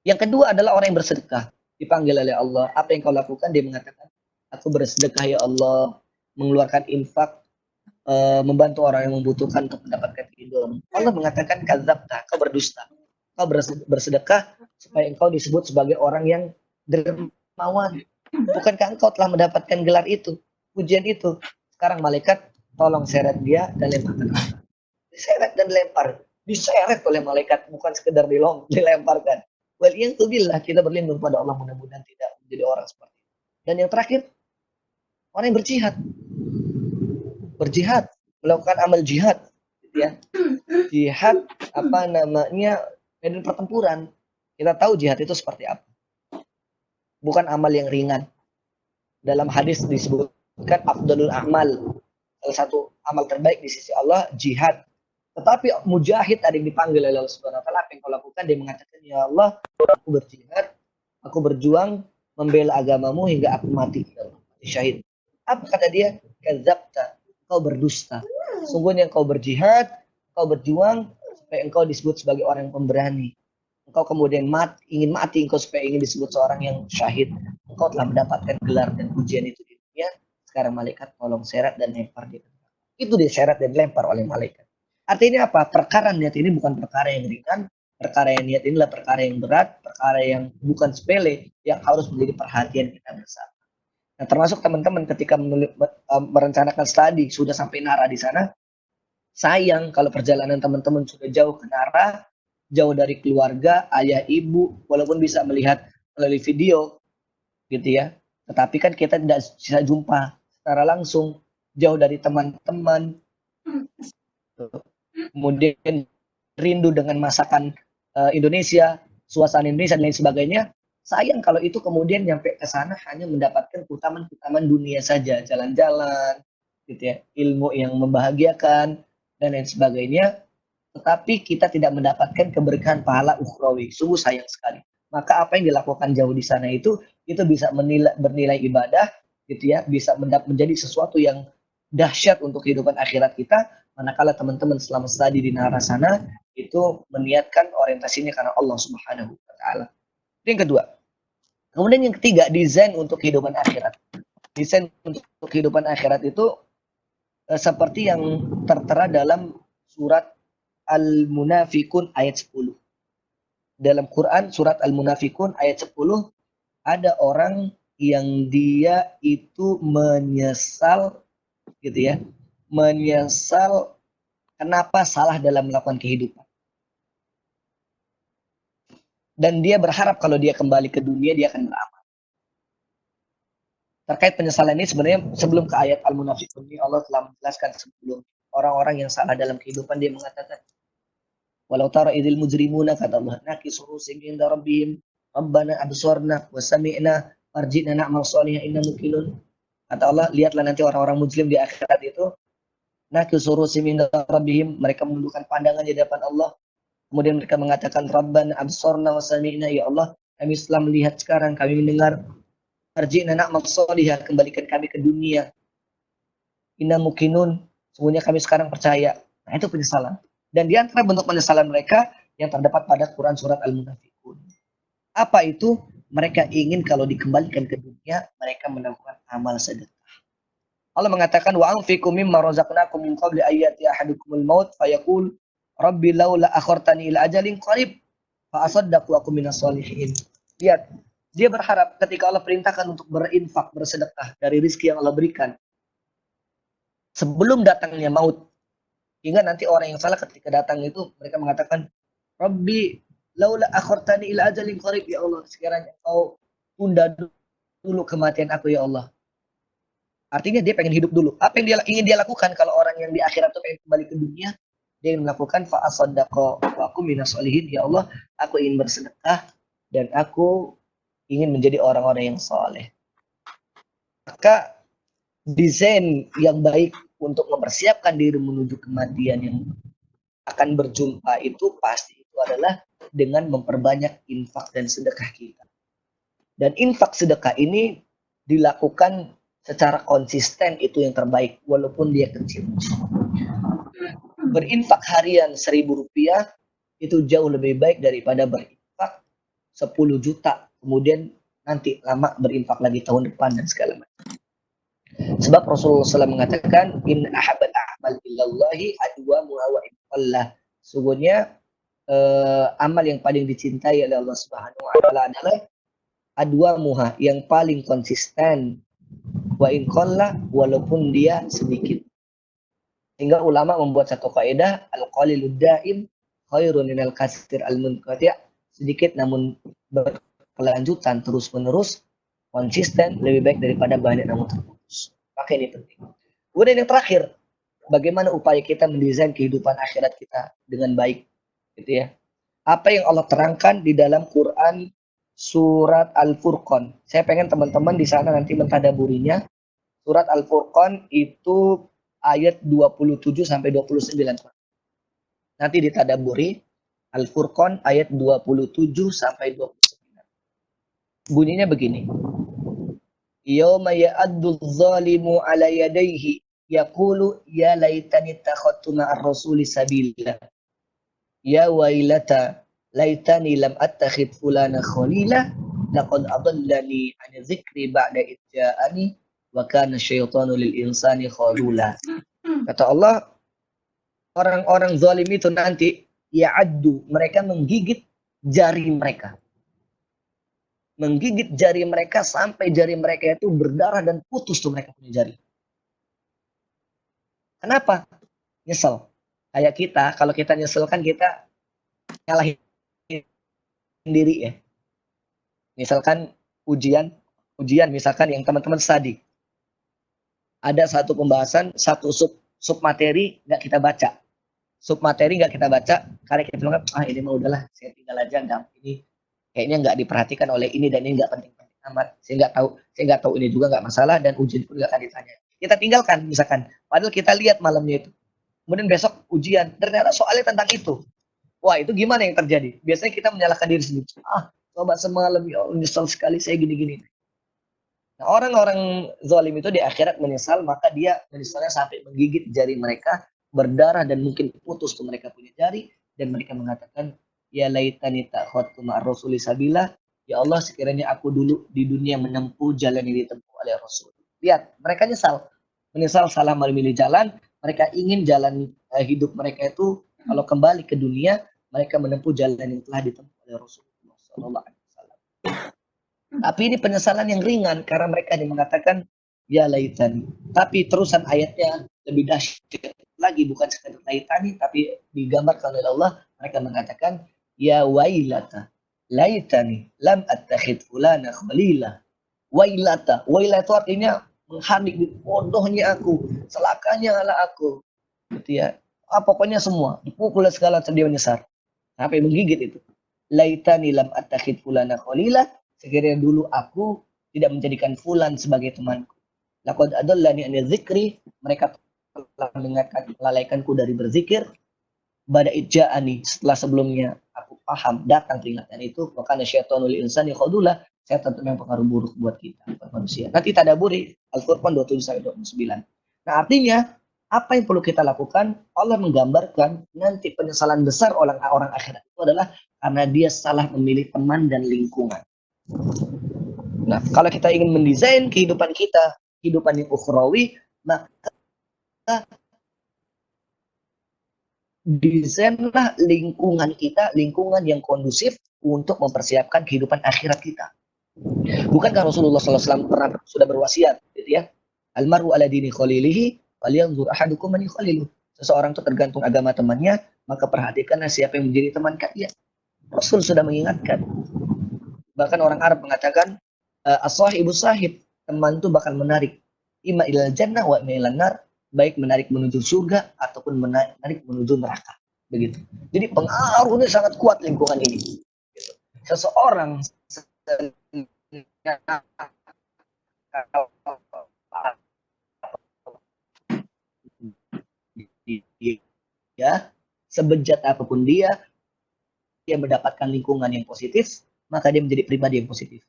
Speaker 1: Yang kedua adalah orang yang bersedekah. Dipanggil oleh Allah, apa yang kau lakukan? Dia mengatakan, aku bersedekah ya Allah, mengeluarkan infak, membantu orang yang membutuhkan untuk mendapatkan keridhaan. Allah mengatakan, kadzabta, kau berdusta. Kau bersedekah supaya engkau disebut sebagai orang yang dermawan. Bukankah engkau telah mendapatkan gelar itu, pujian itu? Sekarang malaikat tolong seret dia dan lemparkan. Diseret dan dilempar. Diseret oleh malaikat, bukan sekedar dilemparkan. Waliyatubillah, kita berlindung pada Allah, mudah-mudahan tidak menjadi orang seperti itu. Dan yang terakhir, orang yang berjihad, melakukan amal jihad, ya. Jihad apa namanya, medan pertempuran. Kita tahu jihad itu seperti apa. Bukan amal yang ringan. Dalam hadis disebutkan afdalul a'mal, salah satu amal terbaik di sisi Allah jihad. Tetapi mujahid ada yang dipanggil oleh Allah Subhanahu wa Ta'ala, apa yang kau lakukan? Dia mengatakan, ya Allah, aku berjihad, aku berjuang membela agamamu hingga aku mati, ya Allah, mati syahid. Apa kata dia? Kadzabta, kau berdusta. Sungguhnya engkau berjihad, kau berjuang supaya engkau disebut sebagai orang yang pemberani. Engkau kemudian ingin mati engkau supaya ingin disebut seorang yang syahid. Engkau telah mendapatkan gelar dan pujian itu di dunia. Sekarang malaikat tolong seret dan lempar dia. Itu diseret dan lempar oleh malaikat. Artinya apa? Perkara niat ini bukan perkara yang ringan. Perkara yang niat inilah perkara yang berat, perkara yang bukan sepele, yang harus menjadi perhatian kita bersama. Nah, termasuk teman-teman ketika merencanakan studi sudah sampai Nara di sana, sayang kalau perjalanan teman-teman sudah jauh ke Nara, jauh dari keluarga, ayah, ibu, walaupun bisa melihat melalui video, gitu ya. Tetapi kan kita tidak bisa jumpa secara langsung, jauh dari teman-teman. Kemudian rindu dengan masakan Indonesia, suasana Indonesia dan lain sebagainya. Sayang kalau itu kemudian nyampe ke sana hanya mendapatkan keutamaan-keutamaan dunia saja, jalan-jalan, gitu ya, ilmu yang membahagiakan dan lain sebagainya. Tetapi kita tidak mendapatkan keberkahan pahala ukhrawi. Sungguh sayang sekali. Maka apa yang dilakukan jauh di sana itu bisa bernilai ibadah, gitu ya, bisa menjadi sesuatu yang dahsyat untuk kehidupan akhirat kita. Manakala teman-teman selama studi di Nara sana itu meniatkan orientasinya karena Allah Subhanahu wa Ta'ala. Itu yang kedua. Kemudian yang ketiga, desain untuk kehidupan akhirat. Desain untuk kehidupan akhirat itu seperti yang tertera dalam surat Al-Munafikun ayat 10. Dalam Quran surat Al-Munafikun ayat 10 ada orang yang dia itu menyesal, gitu ya, menyesal kenapa salah dalam melakukan kehidupan. Dan dia berharap kalau dia kembali ke dunia dia akan beramal. Terkait penyesalan ini sebenarnya sebelum ke ayat Al-Munafikun ini Allah telah menjelaskan sebelum orang-orang yang salah dalam kehidupan. Dia mengatakan, walau tara idil mujrimuna, kata Allah, nakisu rusihim inda rabbihim rabbana absorna wa sami'na farji'na na'mal shalihan inna mukilun. Kata Allah, lihatlah nanti orang-orang muslim di akhirat itu, nakisu rusihim inda rabbihim, mereka menundukkan pandangan di depan Allah, Kemudian mereka mengatakan Rabbana absorna wa sami'na, ya Allah, kami setelah melihat sekarang, kami mendengar, arji'na na'mal sholihah, kembalikan kami ke dunia. Inna mukinun, sungguhnya kami sekarang percaya. Nah, itu penyesalan. Dan di antara bentuk penyesalan mereka yang terdapat pada Quran surat Al-Munafiqun. Apa itu? Mereka ingin kalau dikembalikan ke dunia, mereka melakukan amal sedekah. Allah mengatakan wa anfiqu mimma razaqnakum min qabli ayati ahadukumul maut fayaqul rabbi laula akhartani ila ajalin qarib fa asaddaqu wa akum minas solihin. Lihat, dia berharap ketika Allah perintahkan untuk berinfak, bersedekah dari rezeki yang Allah berikan sebelum datangnya maut. Hingga nanti orang yang salah ketika datang itu mereka mengatakan rabbi laula akhartani ila ajalin qarib, ya Allah, sekiranya Engkau tunda dulu kematian aku, ya Allah. Artinya dia pengen hidup dulu. Apa yang dia ingin dia lakukan kalau orang yang di akhirat itu pengen kembali ke dunia? Dia ingin melakukan fa asaddaqa wa akum minas solihin. Ya Allah, aku ingin bersedekah dan aku ingin menjadi orang-orang yang soleh. Maka desain yang baik untuk mempersiapkan diri menuju kematian yang akan berjumpa itu pasti itu adalah dengan memperbanyak infak dan sedekah kita. Dan infak sedekah ini dilakukan secara konsisten, itu yang terbaik walaupun dia kecil. Berinfak harian Rp1.000 itu jauh lebih baik daripada berinfak 10 juta kemudian nanti lama berinfak lagi tahun depan dan segala macam. Sebab Rasulullah SAW mengatakan in ahabal a'mal illallahi adwamuha wa in qallah. Sungguhnya amal yang paling dicintai oleh Allah Subhanahu wa taala adalah adwamuha, yang paling konsisten, wa in qalla, walaupun dia sedikit. Sehingga ulama membuat satu kaidah, al-qalilud daim khairun minal katsir al-munqati'. Sedikit namun berkelanjutan terus-menerus konsisten lebih baik daripada banyak namun terputus. Maka ini penting. Kemudian yang terakhir, bagaimana upaya kita mendesain kehidupan akhirat kita dengan baik, gitu ya. Apa yang Allah terangkan di dalam Quran surat Al-Furqan. Saya pengen teman-teman di sana nanti mentadaburinya. Surat Al-Furqan itu ayat 27 sampai 29. Nanti ditadaburi Al-Furqan ayat 27 sampai 29. Bunyinya begini. Yauma ya'addu adh-dhalimu 'ala yadayhi yaqulu ya laitani takhadtu ma'ar rasuli sabila. Ya wailata laitani lam attakhid fulana khalila laqad adallani 'an dzikri ba'da idh ja'ani wa kana syaitanu lil insani khadula. Kata Allah, orang-orang zalim itu nanti ya'addu, mereka menggigit jari mereka. Menggigit jari mereka sampai jari mereka itu berdarah dan putus tuh mereka punya jari. Kenapa? Nyesel. Kayak kita, kalau kita nyesel kan kita nyalahin diri ya. Misalkan ujian misalkan yang teman-teman study. Ada satu pembahasan, satu sub materi nggak kita baca. Sub materi nggak kita baca, karena kita bilang, ini mah udahlah, saya tinggal aja, ini kayaknya nggak diperhatikan oleh ini dan ini nggak penting-penting amat. Saya nggak tahu ini juga nggak masalah dan ujian pun nggak akan ditanya. Kita tinggalkan misalkan, padahal kita lihat malamnya itu. Kemudian besok ujian, ternyata soalnya tentang itu. Wah, itu gimana yang terjadi? Biasanya kita menyalahkan diri sendiri. Coba semalam ya Allah, nyesal sekali saya gini-gini. Nah, orang-orang zalim itu di akhirat menyesal, maka dia menyesalnya sampai menggigit jari mereka, berdarah dan mungkin putus tuh mereka punya jari, dan mereka mengatakan, ya laitani takhadtu ma'ar rasuli sabila. Ya Allah, sekiranya aku dulu di dunia menempuh jalan yang ditempuh oleh Rasul. Lihat, mereka menyesal salah memilih jalan. Mereka ingin jalan hidup mereka itu kalau kembali ke dunia, mereka menempuh jalan yang telah ditempuh oleh Rasulullah SAW. Tapi ini penyesalan yang ringan karena mereka mengatakan ya laitani. Tapi terusan ayatnya lebih dahsyat lagi, bukan sekadar laitani, tapi digambarkan oleh Allah. Mereka mengatakan ya wailata laitani lam attakhid fulana khalila. Wailata itu artinya menghardik, bodohnya aku, celakanya adalah aku, gitu ya. Pokoknya semua dipukul segala dia menyesal sampai menggigit itu. Laitani lam attakhid fulana khalila, sekiranya dulu aku tidak menjadikan fulan sebagai temanku. Laqad adallani an dzikri, mereka telah mengingatkan, melalaikanku dari berzikir. bada ija'ani, setelah sebelumnya aku paham datang peringatan itu, maka syaitonul insani khadulah, setan itu memang pengaruh buruk buat kita, buat manusia. Nanti tadaburi Al-Furqan 27-29. Nah, artinya apa yang perlu kita lakukan? Allah menggambarkan nanti penyesalan besar orang akhirat itu adalah karena dia salah memilih teman dan lingkungan. Nah, kalau kita ingin mendesain kehidupan kita, kehidupan yang ukhrawi, maka desainlah lingkungan kita, lingkungan yang kondusif untuk mempersiapkan kehidupan akhirat kita. Bukankah Rasulullah SAW pernah sudah berwasiat, gitu ya? Almaru ala dini khalilihi, falyanzur ahadukum man yukhalilu. Seseorang itu tergantung agama temannya, maka perhatikanlah siapa yang menjadi teman kalian. Rasul sudah mengingatkan. Bahkan orang Arab mengatakan, as-sahibu sahib, teman itu bakal menarik. Ima ilal jannah wa ima ilal nar, baik menarik menuju surga ataupun menarik menuju neraka. Begitu. Jadi pengaruhnya sangat kuat lingkungan ini. Seseorang ya, sebejat apapun dia mendapatkan lingkungan yang positif, maka dia menjadi pribadi yang positif.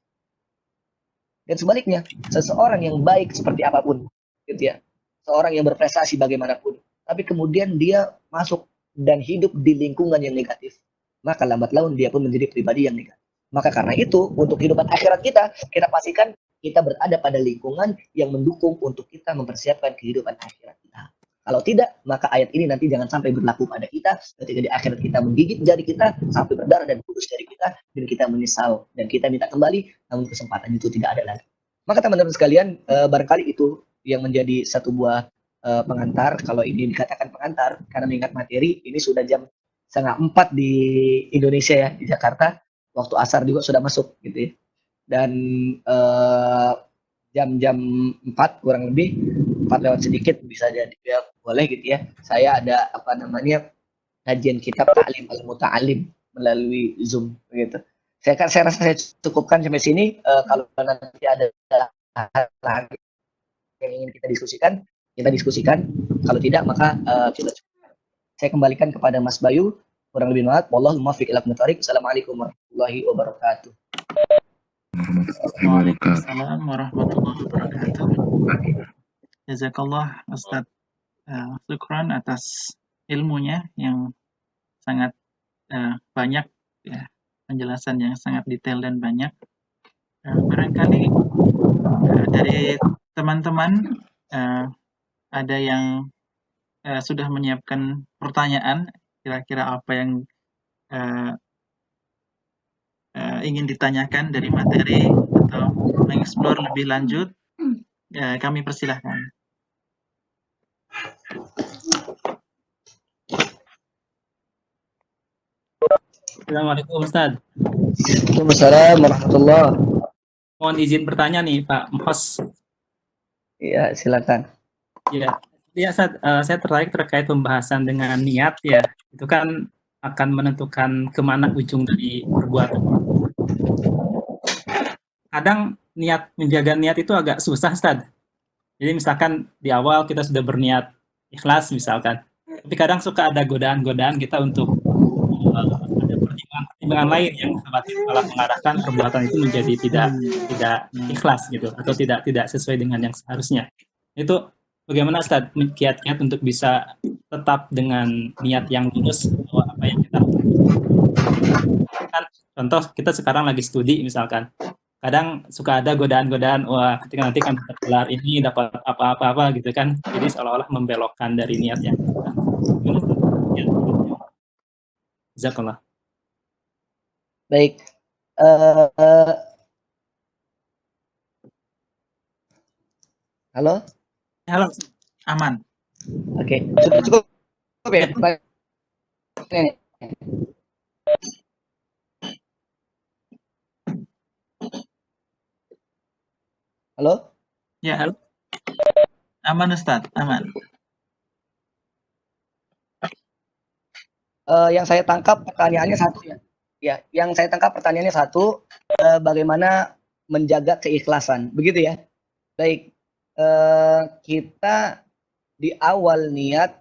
Speaker 1: Dan sebaliknya, seseorang yang baik seperti apapun, gitu ya, seorang yang berprestasi bagaimanapun, tapi kemudian dia masuk dan hidup di lingkungan yang negatif, maka lambat laun dia pun menjadi pribadi yang negatif. Maka karena itu, untuk kehidupan akhirat kita pastikan kita berada pada lingkungan yang mendukung untuk kita mempersiapkan kehidupan akhirat kita. Kalau tidak, maka ayat ini nanti jangan sampai berlaku pada kita ketika di akhirat kita menggigit jari kita sampai berdarah dan putus jari kita dan kita menyesal dan kita minta kembali, namun kesempatan itu tidak ada lagi. Maka teman-teman sekalian, barangkali itu yang menjadi satu buah pengantar. Kalau ini dikatakan pengantar karena mengingat materi, ini sudah jam 3:30 di Indonesia ya, di Jakarta. Waktu asar juga sudah masuk gitu ya. Dan jam-jam 4 kurang lebih 4 lewat sedikit bisa jadi ya, boleh gitu ya. Saya ada kajian kitab Ta'lim al-Muta'alim melalui Zoom begitu. Saya rasa saya cukupkan sampai sini. Kalau nanti ada hal lagi yang ingin kita diskusikan. Kalau tidak maka kita cukupkan. Saya kembalikan kepada Mas Bayu. Kurang lebih maaf. Wallahu muwaffiq ila aqwamit thoriq. Assalamualaikum warahmatullahi wabarakatuh.
Speaker 3: Waalaikumsalam warahmatullahi wabarakatuh. Jazakallah Ustaz Syukran atas ilmunya yang sangat banyak ya, penjelasan yang sangat detail dan banyak. Barangkali dari teman-teman ada yang sudah menyiapkan pertanyaan, kira-kira apa yang ingin ditanyakan dari materi atau mengeksplor lebih lanjut, kami persilahkan.
Speaker 4: Assalamualaikum Ustaz.
Speaker 1: Waalaikumsalam warahmatullahi.
Speaker 4: Mohon izin bertanya nih Pak Mhos.
Speaker 1: Iya, silakan.
Speaker 4: Ya, Ustaz, saya terkait pembahasan dengan niat ya. Itu kan akan menentukan kemana ujung dari perbuatan. Kadang menjaga niat itu agak susah Ustaz. Jadi misalkan di awal kita sudah berniat ikhlas misalkan. Tapi kadang suka ada godaan-godaan kita untuk ada pertimbangan lain yang malah mengarahkan perbuatan itu menjadi tidak ikhlas gitu atau tidak sesuai dengan yang seharusnya. Itu bagaimana Ustaz kiat-kiat untuk bisa tetap dengan niat yang lurus bahwa apa yang kita lakukan. Contoh kita sekarang lagi studi misalkan. Kadang suka ada godaan-godaan, wah ketika nanti kan dapat gelar ini, dapat apa-apa gitu kan. Jadi seolah-olah membelokkan dari niat yang Jazakallah.
Speaker 1: Baik. Halo?
Speaker 3: Halo, aman.
Speaker 1: Oke, sudah cukup ya? Halo?
Speaker 3: Ya, halo. Aman Ustaz, aman.
Speaker 1: Yang saya tangkap pertanyaannya satu ya. Ya, yang saya tangkap pertanyaannya satu, bagaimana menjaga keikhlasan, begitu ya? Baik, kita di awal niat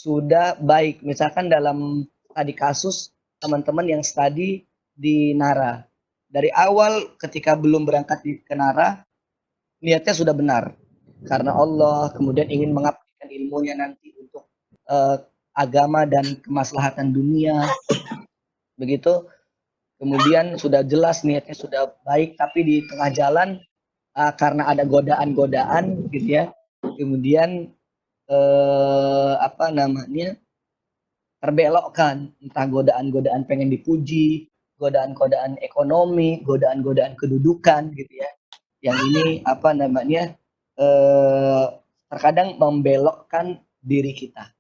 Speaker 1: sudah baik. Misalkan dalam tadi kasus teman-teman yang studi di Nara. Dari awal ketika belum berangkat ke Nara, niatnya sudah benar. Karena Allah, kemudian ingin mengabdikan ilmunya nanti untuk agama dan kemaslahatan dunia. Begitu. Kemudian sudah jelas niatnya sudah baik, tapi di tengah jalan karena ada godaan-godaan gitu ya. Kemudian terbelokkan, entah godaan-godaan pengen dipuji, godaan-godaan ekonomi, godaan-godaan kedudukan gitu ya. Yang ini terkadang membelokkan diri kita.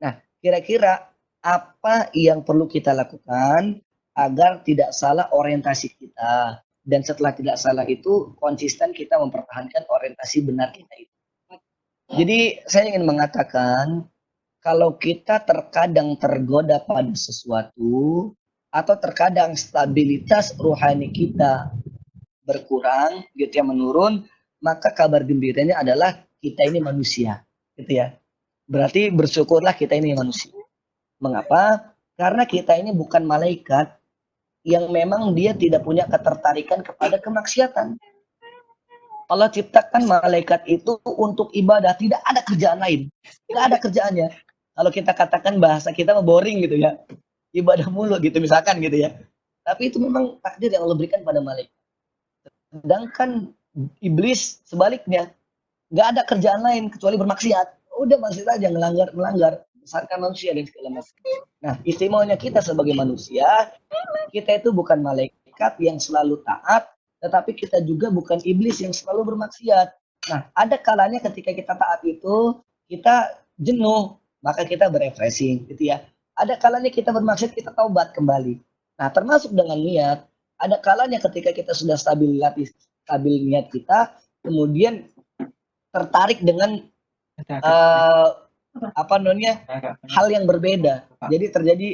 Speaker 1: Nah, kira-kira apa yang perlu kita lakukan agar tidak salah orientasi kita, dan setelah tidak salah itu konsisten kita mempertahankan orientasi benar kita itu. Jadi saya ingin mengatakan, kalau kita terkadang tergoda pada sesuatu atau terkadang stabilitas rohani kita berkurang, gitu ya, menurun, maka kabar gembiranya adalah kita ini manusia, gitu ya. Berarti bersyukurlah kita ini manusia. Mengapa? Karena kita ini bukan malaikat yang memang dia tidak punya ketertarikan kepada kemaksiatan. Allah ciptakan malaikat itu untuk ibadah, tidak ada kerjaan lain, tidak ada kerjaannya. Kalau kita katakan bahasa kita boring gitu ya, ibadah mulu gitu misalkan gitu ya. Tapi itu memang takdir yang Allah berikan pada malaikat. Sedangkan iblis sebaliknya, nggak ada kerjaan lain kecuali bermaksiat. Udah maksiat aja, melanggar, besarkan manusia dan segala macam. Nah, istimewanya kita sebagai manusia, kita itu bukan malaikat yang selalu taat, tetapi kita juga bukan iblis yang selalu bermaksiat. Nah, ada kalanya ketika kita taat itu, kita jenuh, maka kita berefreshing, gitu ya. Ada kalanya kita bermaksiat, kita taubat kembali. Nah, termasuk dengan niat, ada kalanya ketika kita sudah stabil niat kita, kemudian tertarik dengan hal yang berbeda. Jadi terjadi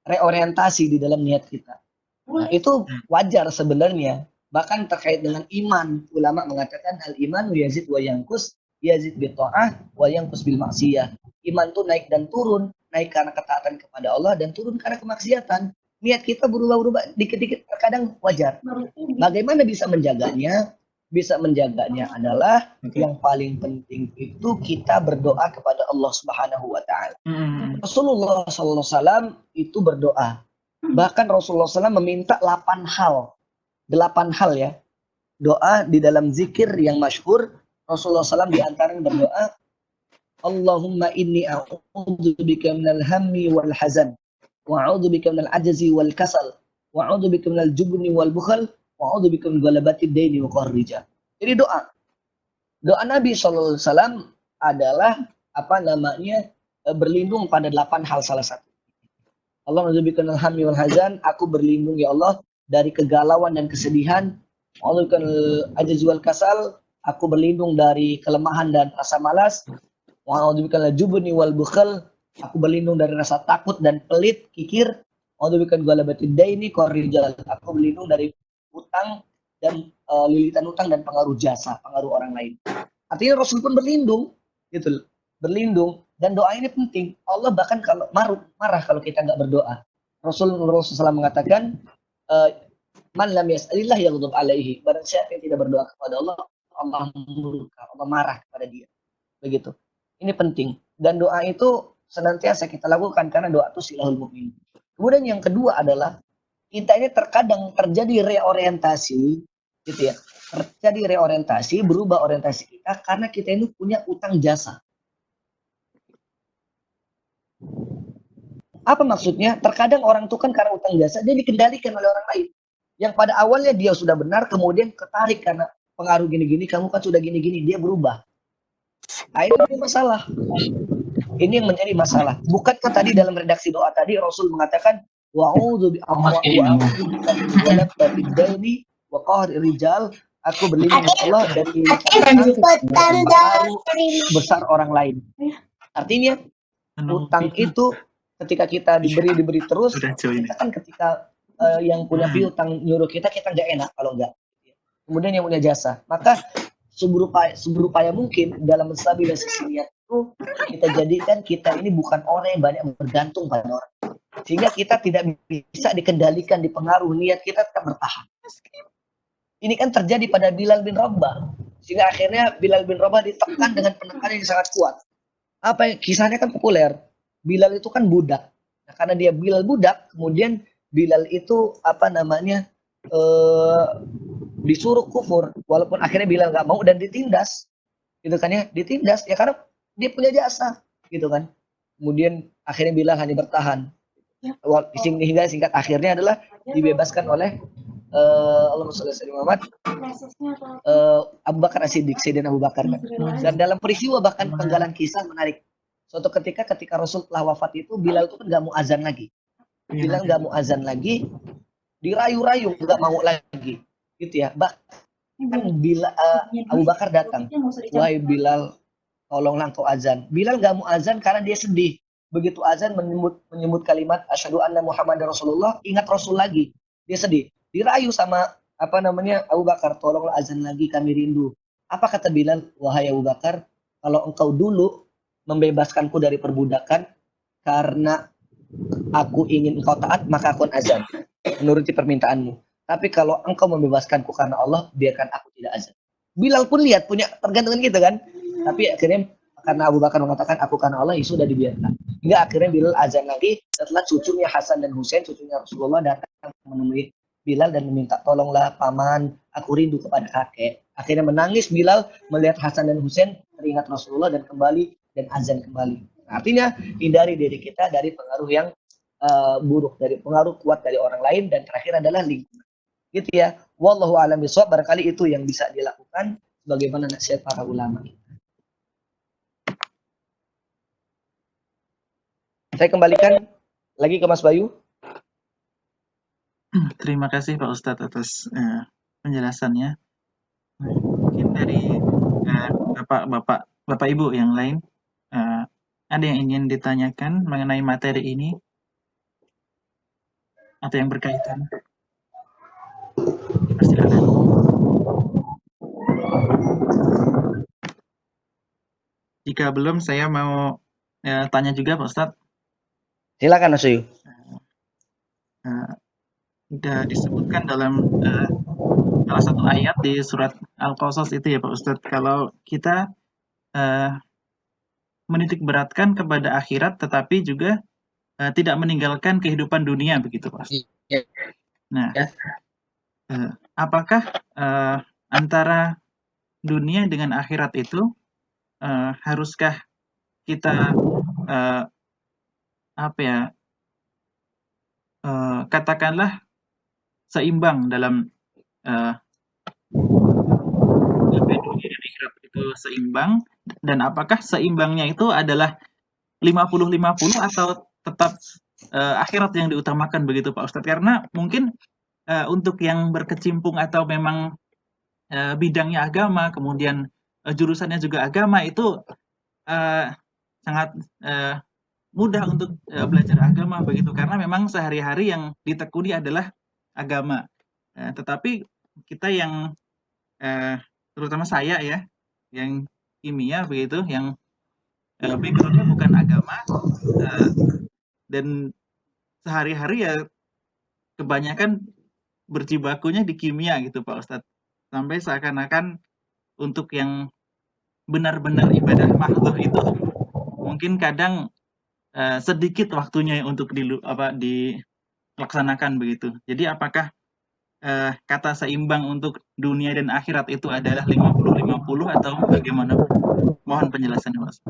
Speaker 1: reorientasi di dalam niat kita. Nah, itu wajar sebenarnya. Bahkan terkait dengan iman, ulama mengatakan al-iman yazid wa yanqus, yazid bi ta'ah wa yanqus bil maksiyah. Iman itu naik dan turun, naik karena ketaatan kepada Allah dan turun karena kemaksiatan. Niat kita berubah-ubah dikit-dikit, terkadang wajar. Bagaimana bisa menjaganya? Bisa menjaganya adalah yang paling penting itu kita berdoa kepada Allah Subhanahu wa taala. Rasulullah SAW itu berdoa. Bahkan Rasulullah SAW meminta 8 hal. 8 hal ya. Doa di dalam zikir yang masyhur, Rasulullah SAW diantaranya berdoa, Allahumma inni a'udzubika minal hammi wal hazan, wa a'udzubika minal ajzi wal kasal, wa a'udzubika minal jubni wal bukhal, wa a'udzubika min ghalabati daini wa qahri rijal. Jadi doa Nabi SAW adalah berlindung pada 8 hal salah satu. Allah a'udzubika minal hammi wal hazan, aku berlindung ya Allah dari kegalauan dan kesedihan. A'udzubika minal ajzi wal kasal, aku berlindung dari kelemahan dan rasa malas. Wa'udzubika minal jubni wal bukhal, aku berlindung dari rasa takut dan pelit, kikir. Wa'udzubika min ghalabati daini qahri rijal, aku berlindung dari utang dan lilitan utang dan pengaruh jasa, pengaruh orang lain. Artinya Rasul pun berlindung, gitu, berlindung. Dan doa ini penting. Allah bahkan kalau marah kalau kita nggak berdoa. Rasulullah SAW mengatakan, man lam yas'alillah yaghdab alaihi. Barang siapa yang tidak berdoa kepada Allah, Allah murka, Allah marah kepada dia. Begitu. Ini penting. Dan doa itu senantiasa kita lakukan karena doa itu silahul mu'min. Kemudian yang kedua adalah kita ini terkadang terjadi reorientasi, gitu ya. Terjadi reorientasi, berubah orientasi kita karena kita ini punya utang jasa. Apa maksudnya? Terkadang orang itu kan karena utang jasa dia dikendalikan oleh orang lain. Yang pada awalnya dia sudah benar, kemudian ketarik karena pengaruh gini-gini, kamu kan sudah gini-gini, dia berubah. Nah, ini masalah. Ini yang menjadi masalah. Bukankah tadi dalam redaksi doa tadi Rasul mengatakan wa'udzu bi'awwa'idzaini wa qahri rijal, aku berlindung Allah dari besar orang lain. Artinya utang itu ketika kita diberi terus, kita kan ketika yang punya piutang nyuruh kita nggak enak kalau enggak. Kemudian yang punya jasa, maka seberupaya mungkin dalam menstabilisasi niat itu kita jadikan kita ini bukan orang yang banyak bergantung pada orang, sehingga kita tidak bisa dikendalikan, dipengaruhi, niat kita tetap bertahan. Ini kan terjadi pada Bilal bin Rabah, sehingga akhirnya Bilal bin Rabah ditekan dengan penekanan yang sangat kuat. Apa kisahnya kan populer. Bilal itu kan budak. Nah, karena dia Bilal budak, kemudian Bilal itu disuruh kufur, walaupun akhirnya Bilal nggak mau dan ditindas, gitu kan ya, ditindas ya karena dia punya jasa, gitu kan. Kemudian akhirnya Bilal hanya bertahan. Hingga singkat akhirnya adalah dibebaskan oleh Allahumma sholli ala Muhammad, Abu Bakar As-Siddiq, Sayyidina Abu Bakar kan. Dan dalam peristiwa bahkan penggalan kisah menarik. Suatu ketika Rasul telah wafat itu, Bilal itu kan nggak mau azan lagi. Bilal nggak mau azan lagi, dirayu-rayu nggak mau lagi, gitu ya. Bahkan Abu Bakar datang, wahai Bilal, tolonglah engkau azan. Bilal nggak mau azan karena dia sedih. Begitu azan menyebut kalimat asyhadu anna Muhammadar Rasulullah, ingat Rasul lagi. Dia sedih. Dirayu sama Abu Bakar, tolonglah azan lagi, kami rindu. Apa kata Bilal? Wahai Abu Bakar, kalau engkau dulu membebaskanku dari perbudakan karena aku ingin engkau taat, maka aku azan menuruti permintaanmu. Tapi kalau engkau membebaskanku karena Allah, biarkan aku tidak azan. Bilal pun lihat punya tergantungan gitu kan. Tapi akhirnya karena Abu Bakar mengatakan aku karena Allah, ya sudah dibiarkan. Hingga akhirnya Bilal azan lagi setelah cucunya Hasan dan Husain, cucunya Rasulullah, datang menemui Bilal dan meminta tolonglah paman, aku rindu kepada kakek. Akhirnya menangis Bilal melihat Hasan dan Husain, teringat Rasulullah dan kembali dan azan kembali. Artinya hindari diri kita dari pengaruh yang buruk, dari pengaruh kuat dari orang lain, dan terakhir adalah lingkungan. Gitu ya. Wallahu a'lam bishawab. Barangkali itu yang bisa dilakukan sebagaimana nasihat para ulama. Saya kembalikan lagi ke Mas Bayu.
Speaker 3: Terima kasih Pak Ustadz atas penjelasannya. Mungkin dari Bapak Ibu yang lain, ada yang ingin ditanyakan mengenai materi ini atau yang berkaitan? Persilakan. Jika belum, saya mau tanya juga Pak Ustadz.
Speaker 1: Silakan Mas Bayu.
Speaker 3: Sudah disebutkan dalam salah satu ayat di surat Al-Qasas itu ya Pak Ustadz, kalau kita menitik beratkan kepada akhirat tetapi juga tidak meninggalkan kehidupan dunia, begitu Pak Ustadz. Nah, apakah antara dunia dengan akhirat itu haruskah kita katakanlah seimbang dalam dunia dan akhirat itu seimbang, dan apakah seimbangnya itu adalah 50-50 atau tetap akhirat yang diutamakan, begitu Pak Ustadz? Karena mungkin untuk yang berkecimpung atau memang bidangnya agama, kemudian jurusannya juga agama, itu sangat mudah untuk belajar agama, begitu, karena memang sehari-hari yang ditekuni adalah agama. Tetapi kita yang terutama saya ya, yang kimia begitu, yang backgroundnya bukan agama, dan sehari-hari ya kebanyakan berjibakunya di kimia gitu Pak Ustadz, sampai seakan-akan untuk yang benar-benar ibadah mahdhah itu mungkin kadang sedikit waktunya untuk dilaksanakan begitu. Jadi apakah kata seimbang untuk dunia dan akhirat itu adalah 50-50 atau bagaimana? Mohon penjelasannya Mas.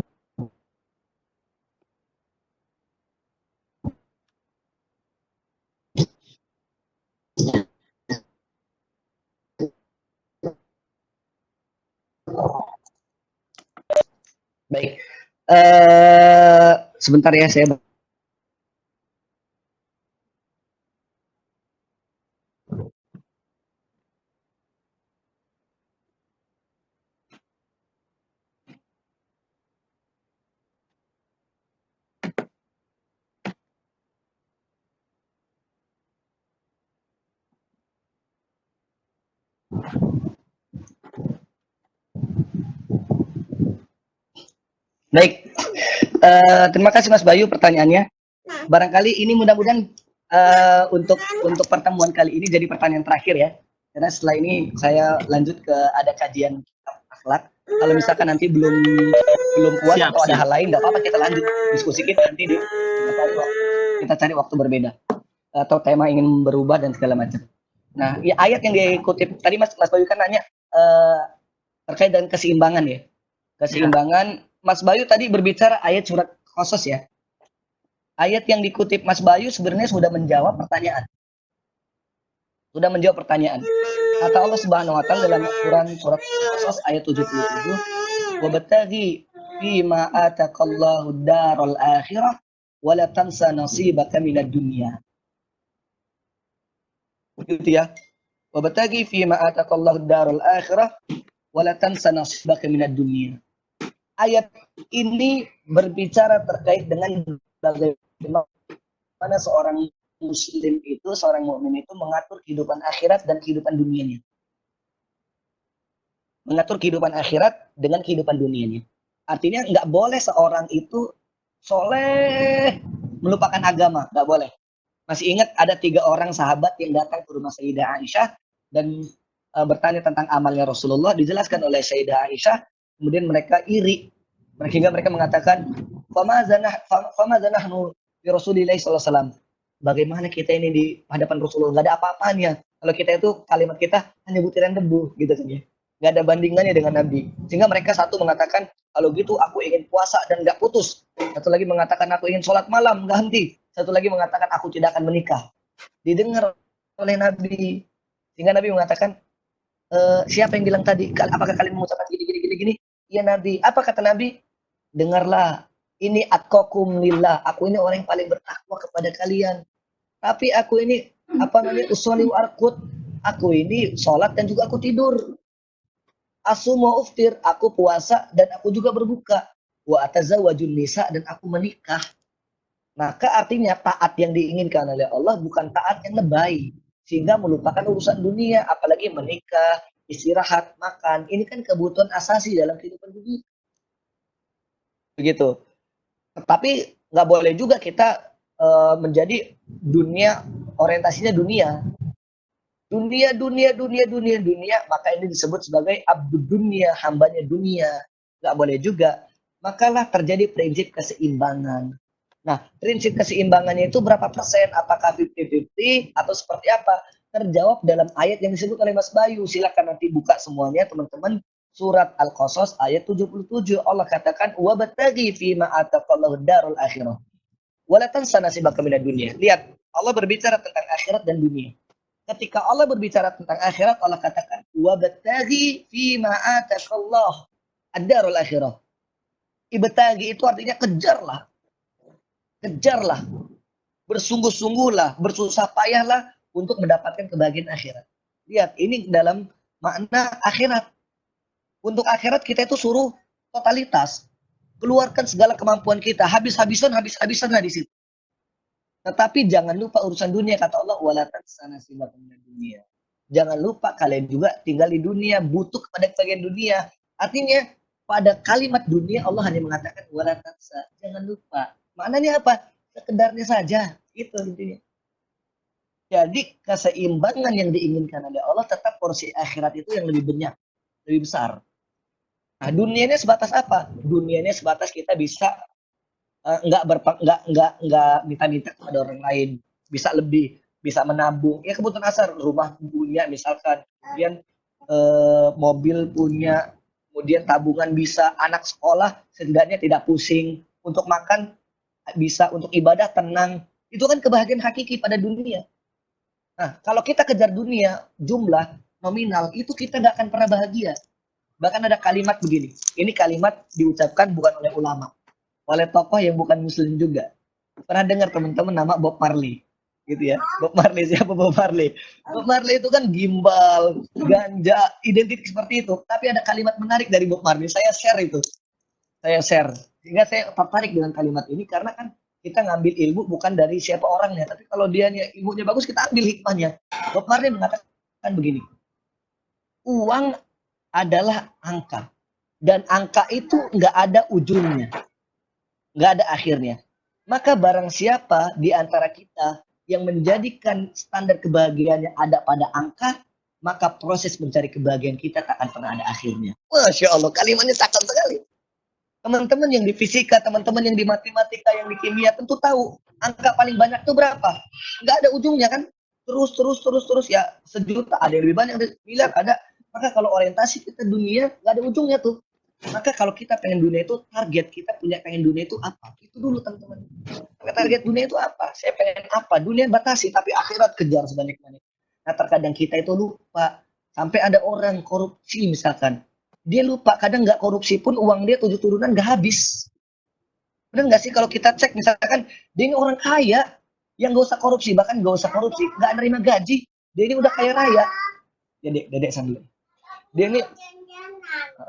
Speaker 1: Baik. Sebentar ya, saya Baik, terima kasih Mas Bayu pertanyaannya. Barangkali ini mudah-mudahan untuk pertemuan kali ini jadi pertanyaan terakhir ya. Karena setelah ini saya lanjut ke ada kajian akhlak. Kalau misalkan nanti belum puas
Speaker 3: Siap,
Speaker 1: atau ada
Speaker 3: siap.
Speaker 1: hal lain, nggak apa-apa kita lanjut diskusi kita nanti kita cari waktu berbeda atau tema ingin berubah dan segala macam. Nah, ya, ayat yang dikutip tadi Mas Bayu kan nanya terkait dengan keseimbangan ya. Keseimbangan. Mas Bayu tadi berbicara ayat surat Qasas ya. Ayat yang dikutip Mas Bayu sebenarnya sudah menjawab pertanyaan. Sudah menjawab pertanyaan. Kata Allah Subhanahu wa taala dalam Quran surat Qasas ayat 77, "Wabtaghi fima ataqallahu daral akhirah wa la tansa nasibaka minad dunya." Begitu ya. Wabtaghi fima ataqallahu daral akhirah wa la tansa nasibaka minad dunya. Ayat ini berbicara terkait dengan bagaimana seorang muslim itu, seorang mukmin itu mengatur kehidupan akhirat dan kehidupan dunianya. Mengatur kehidupan akhirat dengan kehidupan dunianya. Artinya nggak boleh seorang itu soleh melupakan agama, nggak boleh. Masih ingat ada 3 orang sahabat yang datang ke rumah Sayyidah Aisyah dan bertanya tentang amalnya Rasulullah, dijelaskan oleh Sayyidah Aisyah, kemudian mereka iri. Sehingga mereka mengatakan, "Fama zanahnu bi Rasulillah sallallahu alaihi wasallam." Bagaimana kita ini di hadapan Rasulullah, nggak ada apa-apanya. Kalau kita itu kalimat kita hanya butiran debu gitu kan ya. Nggak ada bandingannya dengan Nabi. Sehingga mereka satu mengatakan, kalau gitu aku ingin puasa dan nggak putus. Satu lagi mengatakan aku ingin sholat malam nggak henti. Satu lagi mengatakan aku tidak akan menikah. Didengar oleh Nabi. Sehingga Nabi mengatakan, siapa yang bilang tadi? Apakah kalian mengucapkan gini? Iya Nabi. Apa kata Nabi? Dengarlah. Ini atqakum lillah. Aku ini orang yang paling bertakwa kepada kalian. Tapi aku ini usolli wa arqud. Aku ini sholat dan juga aku tidur. Asumu wa uftir, aku puasa dan aku juga berbuka. Wa atazawwajun nisa, dan aku menikah. Maka artinya taat yang diinginkan oleh Allah bukan taat yang lebay sehingga melupakan urusan dunia, apalagi menikah, istirahat, makan. Ini kan kebutuhan asasi dalam kehidupan dunia. Begitu. Tetapi nggak boleh juga kita menjadi dunia, orientasinya dunia. Dunia, maka ini disebut sebagai abdud dunia, hambanya dunia. Nggak boleh juga. Makalah terjadi prinsip keseimbangan. Nah, prinsip keseimbangannya itu berapa persen? Apakah 50-50 atau seperti apa? Terjawab dalam ayat yang disebut oleh Mas Bayu. Silakan nanti buka semuanya teman-teman. Surat Al-Qasas ayat 77. Allah katakan, "Wabtaghi fima ataqallahu darul akhirah. Wa la tansa nasibaka minad dunya." Lihat, Allah berbicara tentang akhirat dan dunia. Ketika Allah berbicara tentang akhirat, Allah katakan, "Wabtaghi fima ataqallahu ad-darul akhirah." Ibtaghi itu artinya kejarlah. Kejarlah. Bersungguh-sungguhlah, bersusah payahlah untuk mendapatkan kebahagiaan akhirat. Lihat, ini dalam makna akhirat. Untuk akhirat kita itu suruh totalitas. Keluarkan segala kemampuan kita, habis-habisan lah di situ. Tetapi jangan lupa urusan dunia, kata Allah, wala tansa nasibaka minad dunya. Jangan lupa kalian juga tinggal di dunia, butuh kepada bagian dunia. Artinya pada kalimat dunia Allah hanya mengatakan wala tansa, jangan lupa. Maknanya apa? Sekedarnya saja, itu intinya. Jadi keseimbangan yang diinginkan oleh Allah tetap porsi akhirat itu yang lebih banyak, lebih besar. Nah, dunianya sebatas apa? Dunianya sebatas kita bisa nggak minta-minta kepada orang lain, bisa lebih, bisa menabung. Ya kebutuhan dasar, rumah punya misalkan, kemudian mobil punya, kemudian tabungan bisa, anak sekolah setidaknya tidak pusing, untuk makan bisa, untuk ibadah tenang. Itu kan kebahagiaan hakiki pada dunia. Nah, kalau kita kejar dunia, jumlah nominal, itu kita nggak akan pernah bahagia. Bahkan ada kalimat begini, ini kalimat diucapkan bukan oleh ulama, oleh tokoh yang bukan muslim juga. Pernah dengar teman-teman nama Bob Marley? Gitu ya. Bob Marley, siapa Bob Marley? Bob Marley itu kan gimbal, ganja, identik seperti itu. Tapi ada kalimat menarik dari Bob Marley, saya share itu. Saya share. Sehingga saya tertarik dengan kalimat ini karena kan kita ngambil ilmu bukan dari siapa orangnya, tapi kalau dia ilmunya bagus kita ambil hikmahnya. Bob Marley mengatakan begini, uang adalah angka. dan angka itu nggak ada ujungnya, nggak ada akhirnya. Maka barang siapa di antara kita yang menjadikan standar kebahagiaannya ada pada angka, maka proses mencari kebahagiaan kita tak akan pernah ada akhirnya. Masya Allah, kalimatnya cakep sekali. Teman-teman yang di fisika, teman-teman yang di matematika, yang di kimia tentu tahu angka paling banyak itu berapa. Nggak ada ujungnya kan? Terus ya, 1.000.000, ada yang lebih banyak, ada miliar, ada. Maka kalau orientasi kita dunia nggak ada ujungnya tuh. Maka kalau kita pengen dunia itu, target kita punya pengen dunia itu apa? Itu dulu teman-teman. Target dunia itu apa? Saya pengen apa? Dunia batasi, tapi akhirat kejar sebanyak-banyak. Nah terkadang kita itu lupa. Sampai ada orang korupsi misalkan. Dia lupa, kadang nggak korupsi pun uang dia 7 turunan nggak habis. Benar nggak sih kalau kita cek misalkan, dia ini orang kaya, yang nggak usah korupsi, bahkan nggak usah korupsi, nggak nerima gaji. Dia ini udah kaya raya. Ya dedek sambil. Dia ini,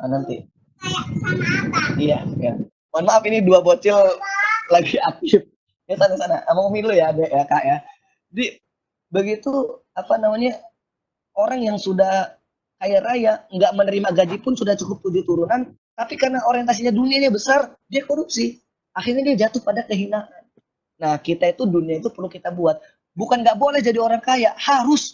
Speaker 1: nanti. Iya, ya. Mohon maaf ini 2 bocil lagi aktif. Ya sana. Mau minum ya, Dek ya, Kak ya. Jadi begitu orang yang sudah kaya raya nggak menerima gaji pun sudah cukup 7 turunan, tapi karena orientasinya dunianya besar, dia korupsi. Akhirnya dia jatuh pada kehinaan. Nah, kita itu dunia itu perlu kita buat. Bukan nggak boleh jadi orang kaya,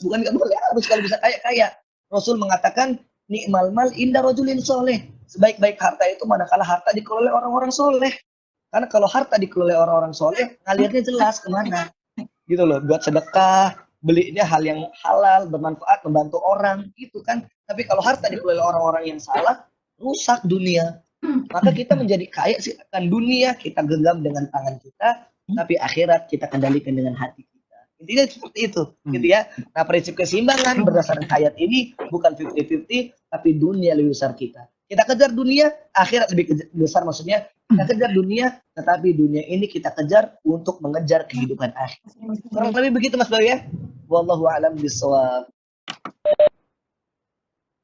Speaker 1: bukan nggak boleh, harus kalau bisa kaya. Rasul mengatakan, ni'mal mal inda rajulin soleh. Sebaik-baik harta itu manakala harta dikelola orang-orang soleh. Karena kalau harta dikelola orang-orang soleh, ngalirnya jelas kemana. Gitu loh, buat sedekah, belinya hal yang halal, bermanfaat, membantu orang, gitu kan. Tapi kalau harta dikelola orang-orang yang salah, rusak dunia. Maka kita menjadi kaya sih akan dunia, kita genggam dengan tangan kita, tapi akhirat kita kendalikan dengan hati kita. Intinya seperti itu, gitu ya. Nah, prinsip keseimbangan berdasarkan ayat ini bukan 50-50, tapi dunia lebih besar kita. Kita kejar dunia, akhirat lebih besar maksudnya. Kita kejar dunia, tetapi dunia ini kita kejar untuk mengejar kehidupan akhir. Kurang lebih begitu Mas Bayu ya. Wallahu a'lam bishawab.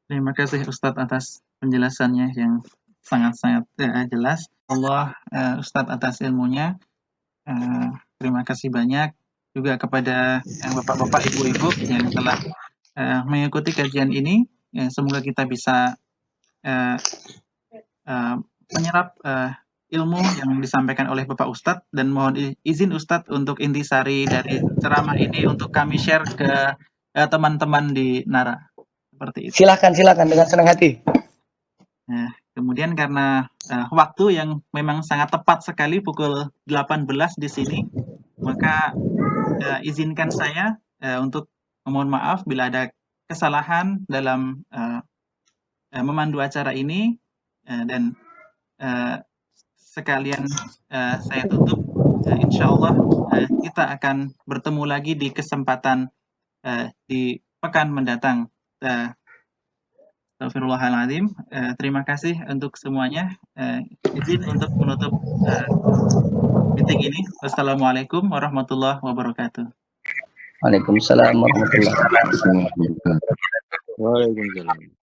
Speaker 3: Terima kasih Ustadz atas penjelasannya yang sangat-sangat jelas. Allah Ustadz atas ilmunya. Terima kasih banyak juga kepada bapak-bapak, ibu-ibu yang telah mengikuti kajian ini. Semoga kita bisa menyerap ilmu yang disampaikan oleh Bapak Ustadz, dan mohon izin Ustadz untuk intisari dari ceramah ini untuk kami share ke teman-teman di Nara. Seperti itu.
Speaker 1: Silakan dengan senang hati.
Speaker 3: Nah, kemudian karena waktu yang memang sangat tepat sekali pukul 18 di sini, maka izinkan saya untuk memohon maaf bila ada kesalahan dalam memandu acara ini, dan sekalian saya tutup. Insya Allah kita akan bertemu lagi di kesempatan di pekan mendatang. Astagfirullahaladzim. Terima kasih untuk semuanya. Izin untuk menutup meeting ini. Wassalamualaikum warahmatullahi wabarakatuh.
Speaker 1: Waalaikumsalam warahmatullahi wabarakatuh.
Speaker 5: Waalaikumsalam.